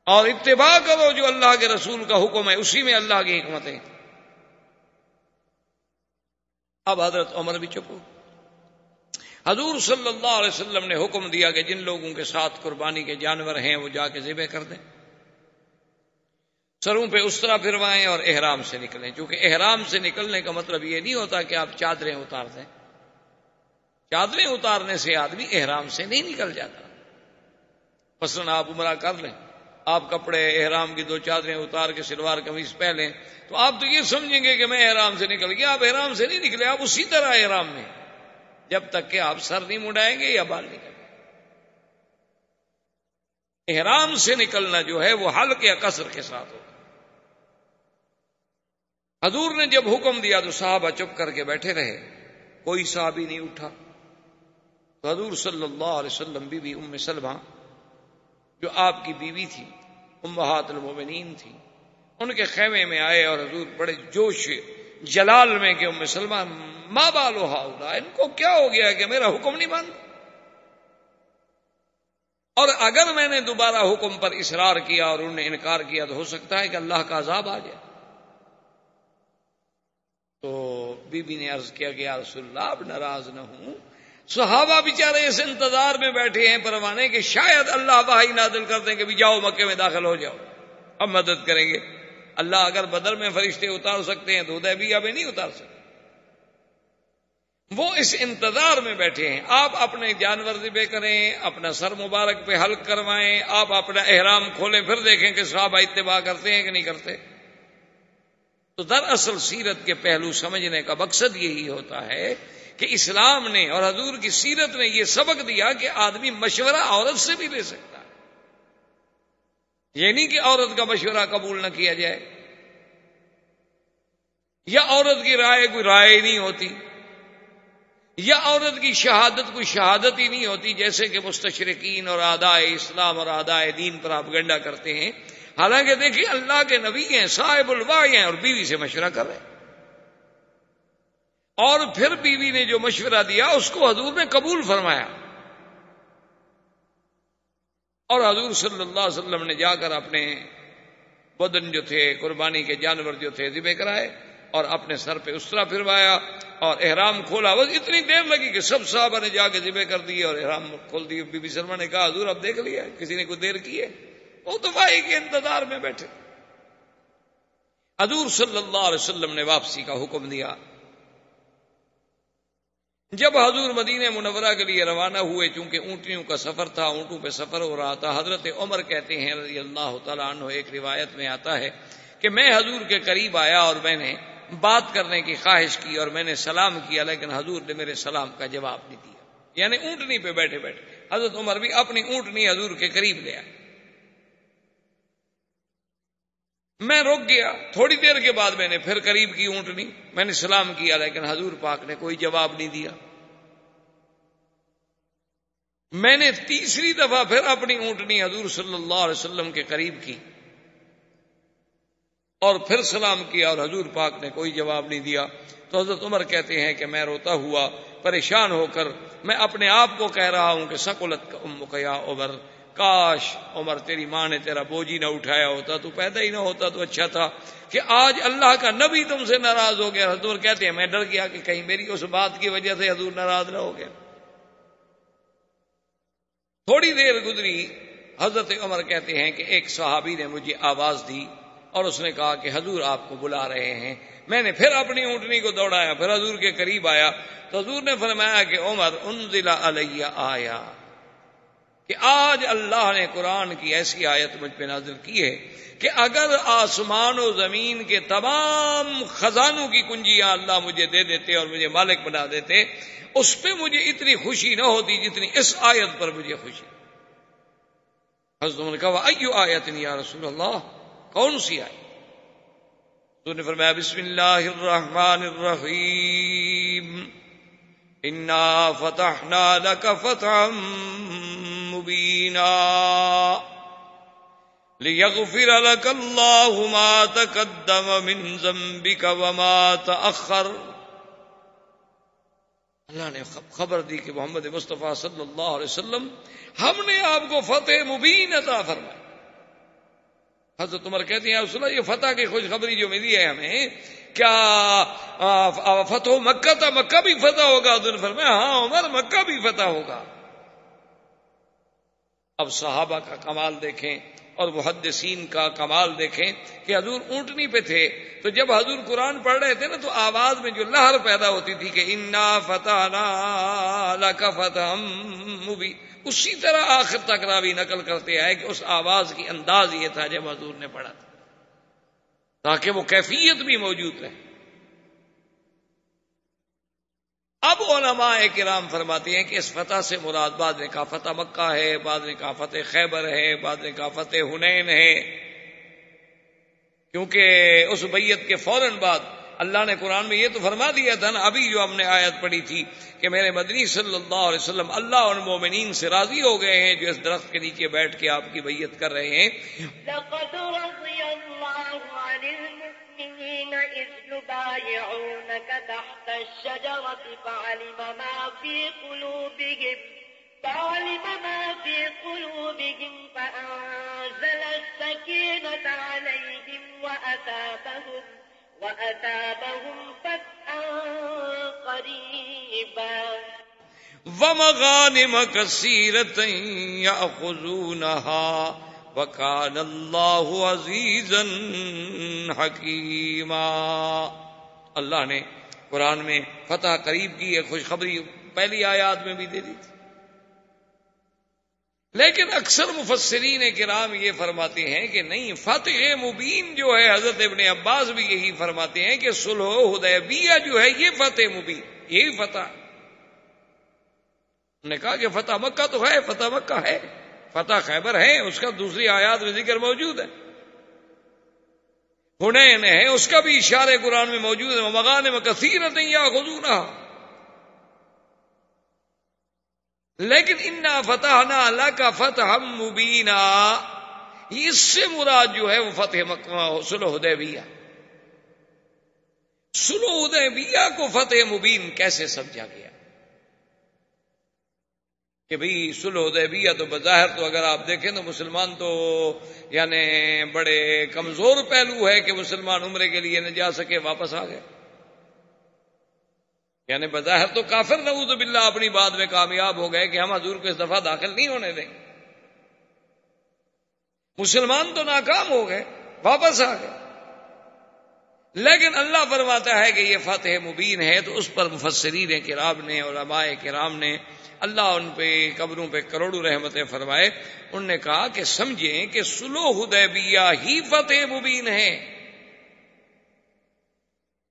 Speaker 2: اور اتباع کرو جو اللہ کے رسول کا حکم ہے، اسی میں اللہ کی حکمت ہے. اب حضرت عمر بھی چپ ہو. حضور صلی اللہ علیہ وسلم نے حکم دیا کہ جن لوگوں کے ساتھ قربانی کے جانور ہیں وہ جا کے ذبح کر دیں، سروں پہ اسرا پھروائیں اور احرام سے نکلیں. چونکہ احرام سے نکلنے کا مطلب یہ نہیں ہوتا کہ آپ چادریں اتار دیں. چادریں اتارنے سے آدمی احرام سے نہیں نکل جاتا. مثلا آپ عمرہ کر لیں، آپ کپڑے احرام کی 2 چادریں اتار کے شلوار قمیض پہنیں تو آپ تو یہ سمجھیں گے کہ میں احرام سے نکل گیا. آپ احرام سے نہیں نکلے، آپ اسی طرح احرام میں، جب تک کہ آپ سر نہیں مڈائیں گے یا بال نہیں کریں. احرام سے نکلنا جو ہے وہ حلق یا قصر کے ساتھ ہوگا. حضور نے جب حکم دیا تو صحابہ چپ کر کے بیٹھے رہے، کوئی صحابی نہیں اٹھا. تو حضور صلی اللہ علیہ وسلم بی بی ام سلمہ جو آپ کی بیوی تھی، امہات المومنین تھی، ان کے خیمے میں آئے اور حضور بڑے جوش جلال میں کہ ام سلمہ ما بالو ہؤلاء، ان کو کیا ہو گیا کہ میرا حکم نہیں مانتے؟ اور اگر میں نے دوبارہ حکم پر اصرار کیا اور انہوں نے انکار کیا تو ہو سکتا ہے کہ اللہ کا عذاب آ جائے. تو بی بی نے عرض کیا کہ یا رسول اللہ اب ناراض نہ ہوں، صحابہ بیچارے اس انتظار میں بیٹھے ہیں پروانے کہ شاید اللہ وحی نازل کر دیں کہ بھی جاؤ مکے میں داخل ہو جاؤ، اب مدد کریں گے. اللہ اگر بدر میں فرشتے اتار سکتے ہیں تو حدیبیہ میں نہیں اتار سکتے. وہ اس انتظار میں بیٹھے ہیں. آپ اپنے جانور ذبح کریں، اپنا سر مبارک پہ حلق کروائیں، آپ اپنا احرام کھولیں، پھر دیکھیں کہ صحابہ اتباع کرتے ہیں کہ نہیں کرتے. تو دراصل سیرت کے پہلو سمجھنے کا مقصد یہی ہوتا ہے کہ اسلام نے اور حضور کی سیرت نے یہ سبق دیا کہ آدمی مشورہ عورت سے بھی لے سکتا ہے. یہ نہیں کہ عورت کا مشورہ قبول نہ کیا جائے، یا عورت کی رائے کوئی رائے نہیں ہوتی، یا عورت کی شہادت کوئی شہادت ہی نہیں ہوتی، جیسے کہ مستشرقین اور اعدائے اسلام اور اعدائے دین پر پروپیگنڈا کرتے ہیں. حالانکہ دیکھیے اللہ کے نبی ہیں، صاحب الوحی ہیں، اور بیوی سے مشورہ کر رہے ہیں. اور پھر بیوی نے جو مشورہ دیا اس کو حضور نے قبول فرمایا. اور حضور صلی اللہ علیہ وسلم نے جا کر اپنے بدن جو تھے، قربانی کے جانور جو تھے ذبح کرائے اور اپنے سر پہ اسرا پھروایا اور احرام کھولا. بس اتنی دیر لگی کہ سب صحابہ نے جا کے ذبح کر دیے اور احرام کھول دیے. بی بی سلمہ نے کہا حضور اب دیکھ لیا، کسی نے کوئی دیر کی ہے؟ وہ تو وحی کے انتظار میں بیٹھے. حضور صلی اللہ علیہ وسلم نے واپسی کا حکم دیا. جب حضور مدینہ منورہ کے لیے روانہ ہوئے، چونکہ اونٹنیوں کا سفر تھا، اونٹوں پہ سفر ہو رہا تھا، حضرت عمر کہتے ہیں رضی اللہ تعالیٰ عنہ، ایک روایت میں آتا ہے کہ میں حضور کے قریب آیا اور میں نے بات کرنے کی خواہش کی اور میں نے سلام کیا، لیکن حضور نے میرے سلام کا جواب نہیں دیا. یعنی اونٹنی پہ بیٹھے بیٹھے حضرت عمر بھی اپنی اونٹنی حضور کے قریب لے آئے. میں رک گیا. تھوڑی دیر کے بعد میں نے پھر قریب کی اونٹنی، میں نے سلام کیا، لیکن حضور پاک نے کوئی جواب نہیں دیا. میں نے تیسری دفعہ پھر اپنی اونٹنی حضور صلی اللہ علیہ وسلم کے قریب کی اور پھر سلام کیا، اور حضور پاک نے کوئی جواب نہیں دیا۔ تو حضرت عمر کہتے ہیں کہ میں روتا ہوا پریشان ہو کر میں اپنے آپ کو کہہ رہا ہوں کہ ثقلت امک یا عمر، کاش عمر تیری ماں نے تیرا بوجھ ہی نہ اٹھایا ہوتا، تو پیدا ہی نہ ہوتا تو اچھا تھا کہ آج اللہ کا نبی تم سے ناراض ہو گیا۔ حضرت عمر کہتے ہیں میں ڈر گیا کہ کہیں میری اس بات کی وجہ سے حضور ناراض نہ ہو گیا۔ تھوڑی دیر گزری، حضرت عمر کہتے ہیں کہ ایک صحابی نے مجھے آواز دی اور اس نے کہا کہ حضور آپ کو بلا رہے ہیں۔ میں نے پھر اپنی اونٹنی کو دوڑایا، پھر حضور کے قریب آیا تو حضور نے فرمایا کہ عمر انزل علی آیا، کہ آج اللہ نے قرآن کی ایسی آیت مجھ پہ نازل کی ہے کہ اگر آسمان و زمین کے تمام خزانوں کی کنجیاں اللہ مجھے دے دیتے اور مجھے مالک بنا دیتے، اس پہ مجھے اتنی خوشی نہ ہوتی جتنی اس آیت پر مجھے خوشی۔ حضرت عمر نے کہا ایو آیت یا رسول اللہ، کون سی آیت؟ تو نے فرمایا بسم اللہ الرحمن الرحیم انا فتحنا لک فتحا مبینا لیغفر لک اللہ ما تقدم من ذنبک وما تأخر۔ اللہ نے خبر دی کہ محمد مصطفیٰ صلی اللہ علیہ وسلم ہم نے آپ کو فتح مبین عطا فرمائی۔ حضرت عمر کہتے ہیں رسول اللہ یہ فتح کی خوشخبری جو ملی ہے ہمیں، کیا فتح مکہ تھا؟ مکہ بھی فتح ہوگا؟ حضور نے فرمایا ہاں عمر مکہ بھی فتح ہوگا۔ اب صحابہ کا کمال دیکھیں اور محدثین کا کمال دیکھیں کہ حضور اونٹنی پہ تھے، تو جب حضور قرآن پڑھ رہے تھے نا تو آواز میں جو لہر پیدا ہوتی تھی کہ انا فتحنا لک فتحا مبین، اسی طرح آخر تک راوی نقل کرتے آئے کہ اس آواز کی انداز یہ تھا جب حضور نے پڑھا تھا، تاکہ وہ کیفیت بھی موجود رہے۔ اب علماء کرام فرماتے ہیں کہ اس فتح سے مراد بعض نے کہا فتح مکہ ہے، بعض نے کہا فتح خیبر ہے، بعض نے کہا فتح حنین ہے، کیونکہ اس بیعت کے فوراً بعد اللہ نے قرآن میں یہ تو فرما دیا تھا نا، ابھی جو ہم نے آیت پڑھی تھی کہ میرے مدنی صلی اللہ علیہ وسلم اللہ اور مومنین سے راضی ہو گئے ہیں جو اس درخت کے نیچے بیٹھ کے آپ کی بیعت کر رہے ہیں۔
Speaker 3: لقد رضي الله عن المؤمنين إذ يبايعونك تحت الشجرة فعلم ما في قلوبهم فأنزل السكينة عليهم وأثابهم فتحا قريبا
Speaker 2: ومغانم كثيرة يأخذونها وكان الله عزيزا حكيما۔ اللہ نے قرآن میں فتح قریب کی ایک خوشخبری پہلی آیات میں بھی دے دی تھی، لیکن اکثر مفسرین کرام یہ فرماتے ہیں کہ نہیں، فتح مبین جو ہے حضرت ابن عباس بھی یہی فرماتے ہیں کہ صلح حدیبیہ جو ہے یہ فتح مبین، یہی فتح۔ انہوں نے کہا کہ فتح مکہ تو ہے، فتح مکہ ہے، فتح خیبر ہے، اس کا دوسری آیات میں ذکر موجود ہے، حنین ہے، اس کا بھی اشارے قرآن میں موجود ہے، ومغانم کثیرۃ یاخذونها، لیکن انا فتحنا لک فتحا مبینا، اس سے مراد جو ہے وہ فتح مکہ صلح حدیبیہ۔ صلح حدیبیہ کو فتح مبین کیسے سمجھا گیا کہ بھئی صلح حدیبیہ تو بظاہر تو اگر آپ دیکھیں تو مسلمان تو یعنی بڑے کمزور پہلو ہے کہ مسلمان عمرے کے لیے نہ جا سکے، واپس آ گئے، یعنی بظاہر تو کافر نعوذ باللہ اپنی بات میں کامیاب ہو گئے کہ ہم حضور کو اس دفعہ داخل نہیں ہونے دیں گے، مسلمان تو ناکام ہو گئے، واپس آ گئے۔ لیکن اللہ فرماتا ہے کہ یہ فتح مبین ہے، تو اس پر مفسرین کرام نے، علماء کرام نے، اللہ ان پہ قبروں پہ کروڑوں رحمتیں فرمائے، انہوں نے کہا کہ سمجھیں کہ صلح حدیبیہ ہی فتح مبین ہے۔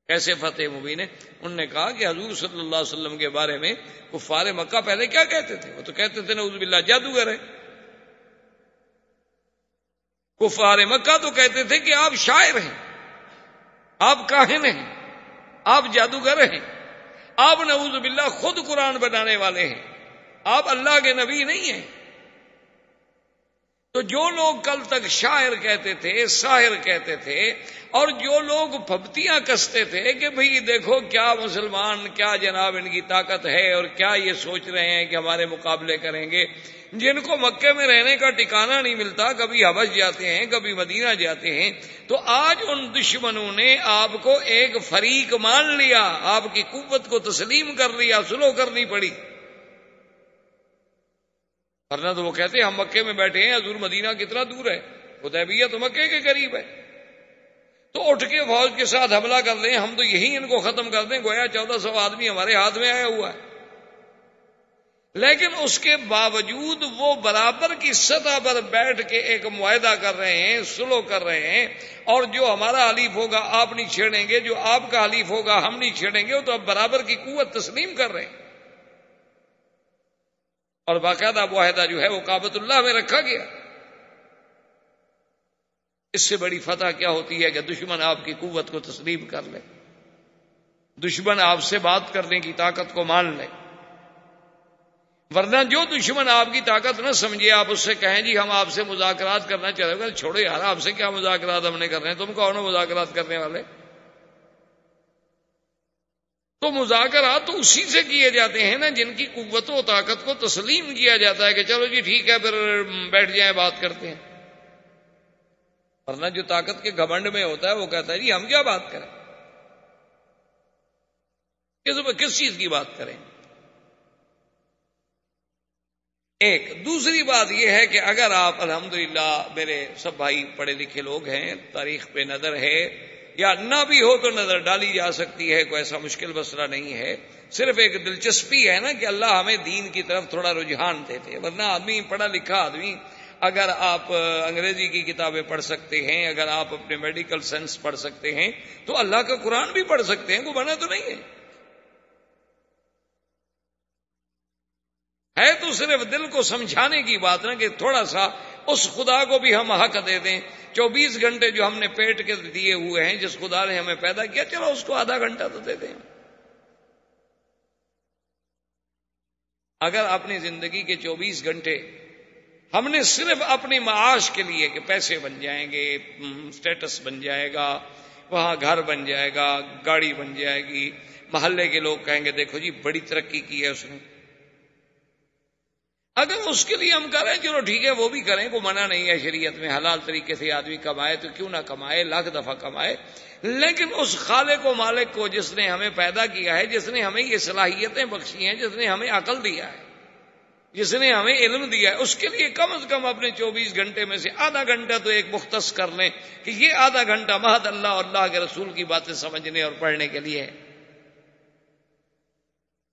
Speaker 2: کیسے فتح مبین ہے؟ انہوں نے کہا کہ حضور صلی اللہ علیہ وسلم کے بارے میں کفار مکہ پہلے کیا کہتے تھے؟ وہ تو کہتے تھے نعوذ باللہ جادوگر ہے۔ کفار مکہ تو کہتے تھے کہ آپ شاعر ہیں، آپ کاہن ہیں، آپ جادوگر ہیں، آپ نعوذ باللہ خود قرآن بنانے والے ہیں۔ آپ اللہ کے نبی نہیں ہیں۔ تو جو لوگ کل تک شاعر کہتے تھے، ساحر کہتے تھے، اور جو لوگ پھپتیاں کستے تھے کہ بھئی دیکھو کیا مسلمان، کیا جناب ان کی طاقت ہے، اور کیا یہ سوچ رہے ہیں کہ ہمارے مقابلے کریں گے، جن کو مکے میں رہنے کا ٹھکانہ نہیں ملتا، کبھی حبش جاتے ہیں، کبھی مدینہ جاتے ہیں، تو آج ان دشمنوں نے آپ کو ایک فریق مان لیا، آپ کی قوت کو تسلیم کر لیا، سلو کرنی پڑی۔ ورنہ تو وہ کہتے ہیں ہم مکے میں بیٹھے ہیں، حضور مدینہ کتنا دور ہے، حدیبیہ تو مکے کے قریب ہے، تو اٹھ کے فوج کے ساتھ حملہ کر لیں، ہم تو یہی ان کو ختم کر دیں، گویا 1400 آدمی ہمارے ہاتھ میں آیا ہوا ہے۔ لیکن اس کے باوجود وہ برابر کی سطح پر بیٹھ کے ایک معاہدہ کر رہے ہیں، سلو کر رہے ہیں، اور جو ہمارا حلیف ہوگا آپ نہیں چھیڑیں گے، جو آپ کا حلیف ہوگا ہم نہیں چھیڑیں گے، وہ تو اب برابر کی قوت تسلیم کر رہے ہیں۔ اور باقاعدہ معاہدہ جو ہے وہ کعبۃ اللہ میں رکھا گیا۔ اس سے بڑی فتح کیا ہوتی ہے کہ دشمن آپ کی قوت کو تسلیم کر لے، دشمن آپ سے بات کرنے کی طاقت کو مان لے۔ ورنہ جو دشمن آپ کی طاقت نہ سمجھے، آپ اس سے کہیں جی ہم آپ سے مذاکرات کرنا چاہتے ہیں، چھوڑو یار آپ سے کیا مذاکرات ہم نے کرنے ہیں، تم کون ہو مذاکرات کرنے والے؟ تو مذاکرات تو اسی سے کیے جاتے ہیں نا جن کی قوت و طاقت کو تسلیم کیا جاتا ہے کہ چلو جی ٹھیک ہے پھر بیٹھ جائیں بات کرتے ہیں۔ ورنہ جو طاقت کے گھمنڈ میں ہوتا ہے وہ کہتا ہے جی ہم کیا بات کریں، کس چیز کی بات کریں۔ ایک دوسری بات یہ ہے کہ اگر آپ الحمدللہ میرے سب بھائی پڑھے لکھے لوگ ہیں، تاریخ پہ نظر ہے، یا نہ بھی ہو تو نظر ڈالی جا سکتی ہے، کوئی ایسا مشکل مسئلہ نہیں ہے، صرف ایک دلچسپی ہے نا کہ اللہ ہمیں دین کی طرف تھوڑا رجحان دیتے۔ ورنہ آدمی پڑھا لکھا آدمی، اگر آپ انگریزی کی کتابیں پڑھ سکتے ہیں، اگر آپ اپنے میڈیکل سائنس پڑھ سکتے ہیں، تو اللہ کا قرآن بھی پڑھ سکتے ہیں، کوئی منع تو نہیں ہے تو صرف دل کو سمجھانے کی بات نا کہ تھوڑا سا اس خدا کو بھی ہم حق دے دیں۔ 24 گھنٹے جو ہم نے پیٹ کے دیے ہوئے ہیں، جس خدا نے ہمیں پیدا کیا، چلو اس کو آدھا گھنٹہ تو دے دیں۔ اگر اپنی زندگی کے 24 گھنٹے ہم نے صرف اپنی معاش کے لیے کہ پیسے بن جائیں گے، سٹیٹس بن جائے گا، وہاں گھر بن جائے گا، گاڑی بن جائے گی، محلے کے لوگ کہیں گے دیکھو جی بڑی ترقی کی ہے اس نے، اگر اس کے لیے ہم کریں چلو ٹھیک ہے وہ بھی کریں، کوئی منع نہیں ہے شریعت میں، حلال طریقے سے آدمی کمائے تو کیوں نہ کمائے، لاکھ دفعہ کمائے، لیکن اس خالق و مالک کو جس نے ہمیں پیدا کیا ہے، جس نے ہمیں یہ صلاحیتیں بخشی ہیں، جس نے ہمیں عقل دیا ہے، جس نے ہمیں علم دیا ہے، اس کے لیے کم از کم اپنے 24 گھنٹے میں سے آدھا گھنٹہ تو ایک مختص کر لیں کہ یہ آدھا گھنٹہ محض اللہ اور اللہ کے رسول کی باتیں سمجھنے اور پڑھنے کے لیے ہے۔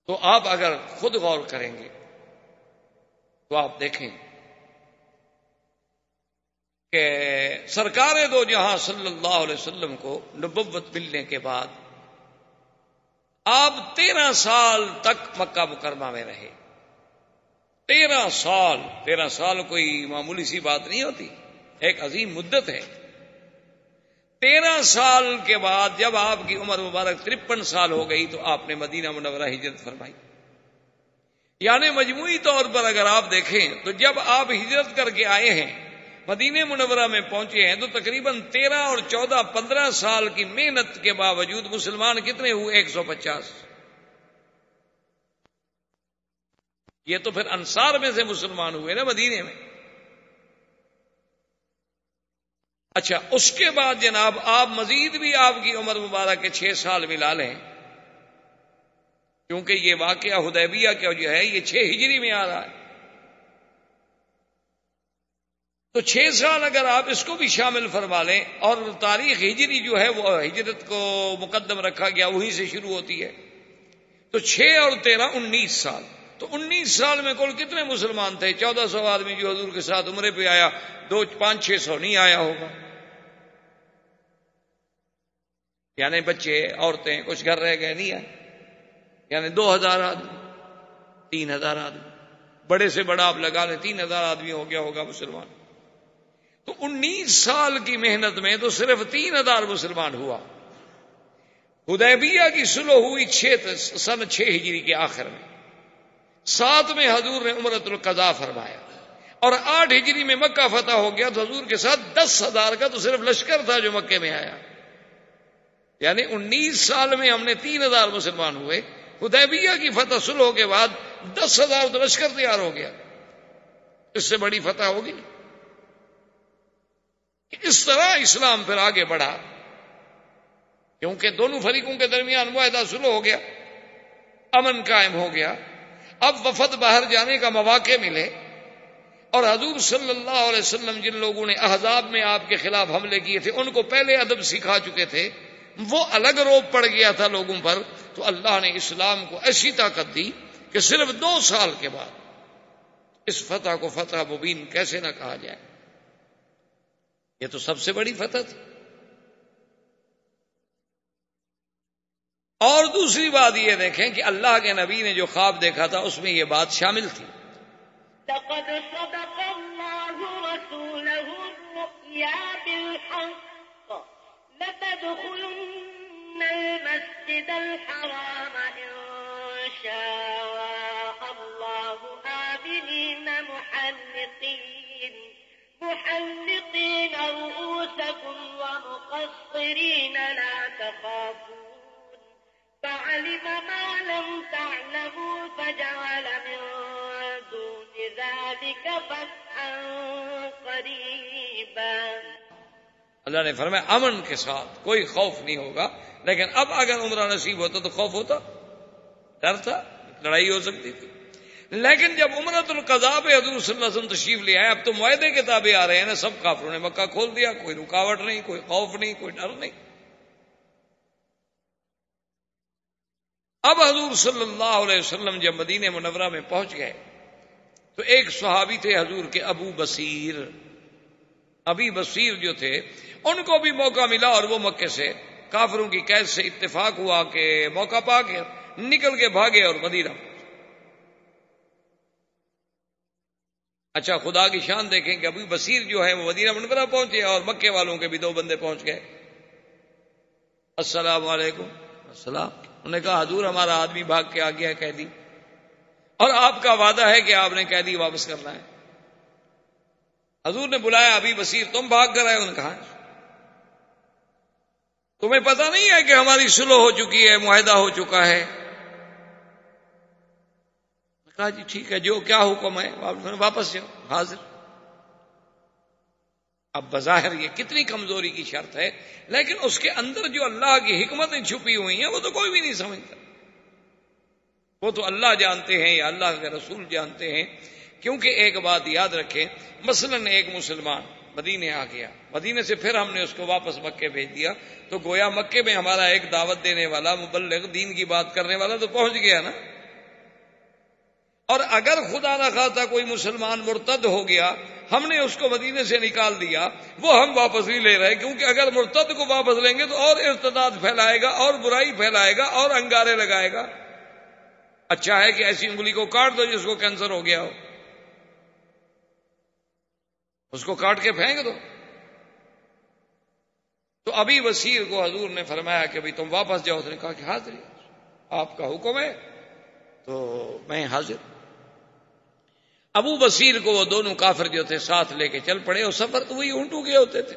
Speaker 2: تو آپ اگر خود غور کریں گے تو آپ دیکھیں کہ سرکار دو جہاں صلی اللہ علیہ وسلم کو نبوت ملنے کے بعد آپ 13 سال تک مکہ مکرمہ میں رہے۔ 13 سال کوئی معمولی سی بات نہیں ہوتی، ایک عظیم مدت ہے۔ 13 سال کے بعد جب آپ کی عمر مبارک 53 سال ہو گئی تو آپ نے مدینہ منورہ ہجرت فرمائی۔ یعنی مجموعی طور پر اگر آپ دیکھیں تو جب آپ ہجرت کر کے آئے ہیں، مدینہ منورہ میں پہنچے ہیں، تو تقریباً 13 اور 14 15 سال کی محنت کے باوجود مسلمان کتنے ہوئے؟ 150۔ یہ تو پھر انصار میں سے مسلمان ہوئے نا مدینے میں۔ اچھا، اس کے بعد جناب آپ مزید بھی آپ کی عمر مبارک کے 6 سال ملا لیں، کیونکہ یہ واقعہ حدیبیہ کا جو ہے یہ 6 ہجری میں آ رہا ہے، تو 6 سال اگر آپ اس کو بھی شامل فرما لیں، اور تاریخ ہجری جو ہے وہ ہجرت کو مقدم رکھا گیا وہیں سے شروع ہوتی ہے، تو 6 اور 13 19 سال۔ تو 19 سال میں کل کتنے مسلمان تھے؟ 1400 آدمی جو حضور کے ساتھ عمرے پہ آیا، 500-600 نہیں آیا ہوگا، یعنی بچے عورتیں کچھ گھر رہ گئے نہیں آئے، یعنی 2000 آدمی، 3000 آدمی، بڑے سے بڑا آپ لگا لیں 3000 آدمی ہو گیا ہوگا مسلمان۔ تو 19 سال کی محنت میں تو صرف 3000 مسلمان ہوا۔ حدیبیہ کی صلح ہوئی سن 6 ہجری کے آخر میں، 7 میں حضور نے عمرۃ القضاء فرمایا، اور 8 ہجری میں مکہ فتح ہو گیا، تو حضور کے ساتھ 10,000 کا تو صرف لشکر تھا جو مکے میں آیا، یعنی 19 سال میں ہم نے 3,000 مسلمان ہوئے۔ حدیبیہ کی فتح صلح کے بعد 10,000 تو لشکر تیار ہو گیا، اس سے بڑی فتح ہوگی؟ اس طرح اسلام پھر آگے بڑھا، کیونکہ دونوں فریقوں کے درمیان معاہدہ صلح ہو گیا، امن قائم ہو گیا، اب وفد باہر جانے کا مواقع ملے، اور حضور صلی اللہ علیہ وسلم جن لوگوں نے احزاب میں آپ کے خلاف حملے کیے تھے ان کو پہلے ادب سکھا چکے تھے، وہ الگ روب پڑ گیا تھا لوگوں پر، تو اللہ نے اسلام کو ایسی طاقت دی کہ صرف 2 سال کے بعد اس فتح کو فتح مبین کیسے نہ کہا جائے۔ یہ تو سب سے بڑی فتح تھی۔ اور دوسری بات یہ دیکھیں کہ اللہ کے نبی نے جو خواب دیکھا تھا اس میں یہ بات شامل تھی،
Speaker 3: لقد صدق الله رسوله الرؤيا بالحق لتدخلن المسجد الحرام إن شاء الله آمنين محلقين رؤوسكم ومقصرين لا تخافون فعلم ما لم تعلموا فجعل من دون ذلك فتحا قريبا۔
Speaker 2: اللہ نے فرمایا امن کے ساتھ، کوئی خوف نہیں ہوگا، لیکن اب اگر عمرہ نصیب ہوتا تو خوف ہوتا، ڈر تھا، لڑائی ہو سکتی تھی۔ لیکن جب عمرۃ القضاء پہ حضور صلی اللہ علیہ وسلم تشریف لے آئے، اب تو معاہدے کے تابع آ رہے ہیں نا، سب کافروں نے مکہ کھول دیا، کوئی رکاوٹ نہیں، کوئی خوف نہیں، کوئی ڈر نہیں۔ اب حضور صلی اللہ علیہ وسلم جب مدینہ منورہ میں پہنچ گئے تو ایک صحابی تھے حضور کے ابو بصیر جو تھے، ان کو بھی موقع ملا، اور وہ مکے سے کافروں کی قید سے اتفاق ہوا کہ موقع پا کے نکل کے بھاگے اور مدینہ۔ اچھا، خدا کی شان دیکھیں کہ ابو بصیر جو ہے وہ مدینہ منورہ پہنچے اور مکے والوں کے بھی 2 بندے پہنچ گئے۔ السلام علیکم۔ السلام۔ انہوں نے کہا حضور ہمارا آدمی بھاگ کے آ گیا ہے قیدی، اور آپ کا وعدہ ہے کہ آپ نے قیدی واپس کرنا ہے۔ حضور نے بلایا ابی بصیر، تم بھاگ کر آئے؟ انہوں نے کہا تمہیں پتہ نہیں ہے کہ ہماری صلح ہو چکی ہے، معاہدہ ہو چکا ہے؟ کہا جی ٹھیک ہے، جو کیا حکم ہے؟ واپس جاؤ، حاضر۔ اب بظاہر یہ کتنی کمزوری کی شرط ہے، لیکن اس کے اندر جو اللہ کی حکمتیں چھپی ہوئی ہیں وہ تو کوئی بھی نہیں سمجھتا، وہ تو اللہ جانتے ہیں یا اللہ کے رسول جانتے ہیں۔ کیونکہ ایک بات یاد رکھیں، مثلا ایک مسلمان مدینے آ گیا، مدینے سے پھر ہم نے اس کو واپس مکے بھیج دیا، تو گویا مکے میں ہمارا ایک دعوت دینے والا، مبلغ، دین کی بات کرنے والا تو پہنچ گیا نا۔ اور اگر خدا نہ خواستہ کوئی مسلمان مرتد ہو گیا، ہم نے اس کو مدینے سے نکال دیا، وہ ہم واپس نہیں لے رہے، کیونکہ اگر مرتد کو واپس لیں گے تو اور ارتداد پھیلائے گا، اور برائی پھیلائے گا، اور انگارے لگائے گا۔ اچھا ہے کہ ایسی انگلی کو کاٹ دو جس کو کینسر ہو گیا ہو، اس کو کاٹ کے پھینک دو۔ تو ابی بصیر کو حضور نے فرمایا کہ بھئی تم واپس جاؤ، اس نے کہا کہ حاضر، آپ کا حکم ہے تو میں حاضر۔ ابو بصیر کو وہ دونوں کافر جو تھے ساتھ لے کے چل پڑے، اور سفر تو وہی اونٹوں کے ہوتے تھے۔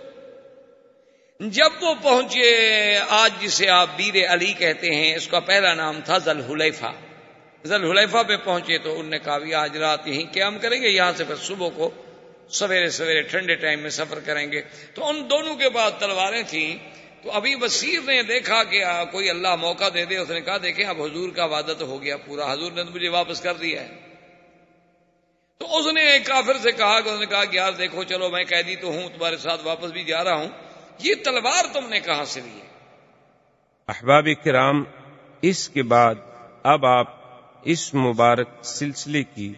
Speaker 2: جب وہ پہنچے آج جسے آپ بیر علی کہتے ہیں، اس کا پہلا نام تھا ذوالحلیفہ۔ ذوالحلیفہ پہ پہنچے تو انہوں نے کہا بھی آج رات یہیں قیام کریں گے، یہاں سے پھر صبح کو سویرے سویرے ٹھنڈے ٹائم میں سفر کریں گے۔ تو ان دونوں کے پاس تلواریں تھیں، تو ابی بصیر نے دیکھا کہ کوئی اللہ موقع دے دے، اس نے کہا دیکھیں اب حضور کا وعدہ تو ہو گیا پورا، حضور نے تو مجھے واپس کر دیا ہے۔ تو اس نے ایک کافر سے کہا کہ اس نے کہا کہ یار دیکھو چلو میں قیدی تو ہوں، تمہارے ساتھ واپس بھی جا رہا ہوں، یہ تلوار تم نے کہاں سے لی ہے؟
Speaker 1: احباب کرام، اس کے بعد اب آپ اس مبارک سلسلے کی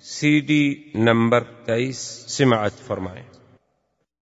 Speaker 1: CD نمبر 23 سماعت فرمائیں۔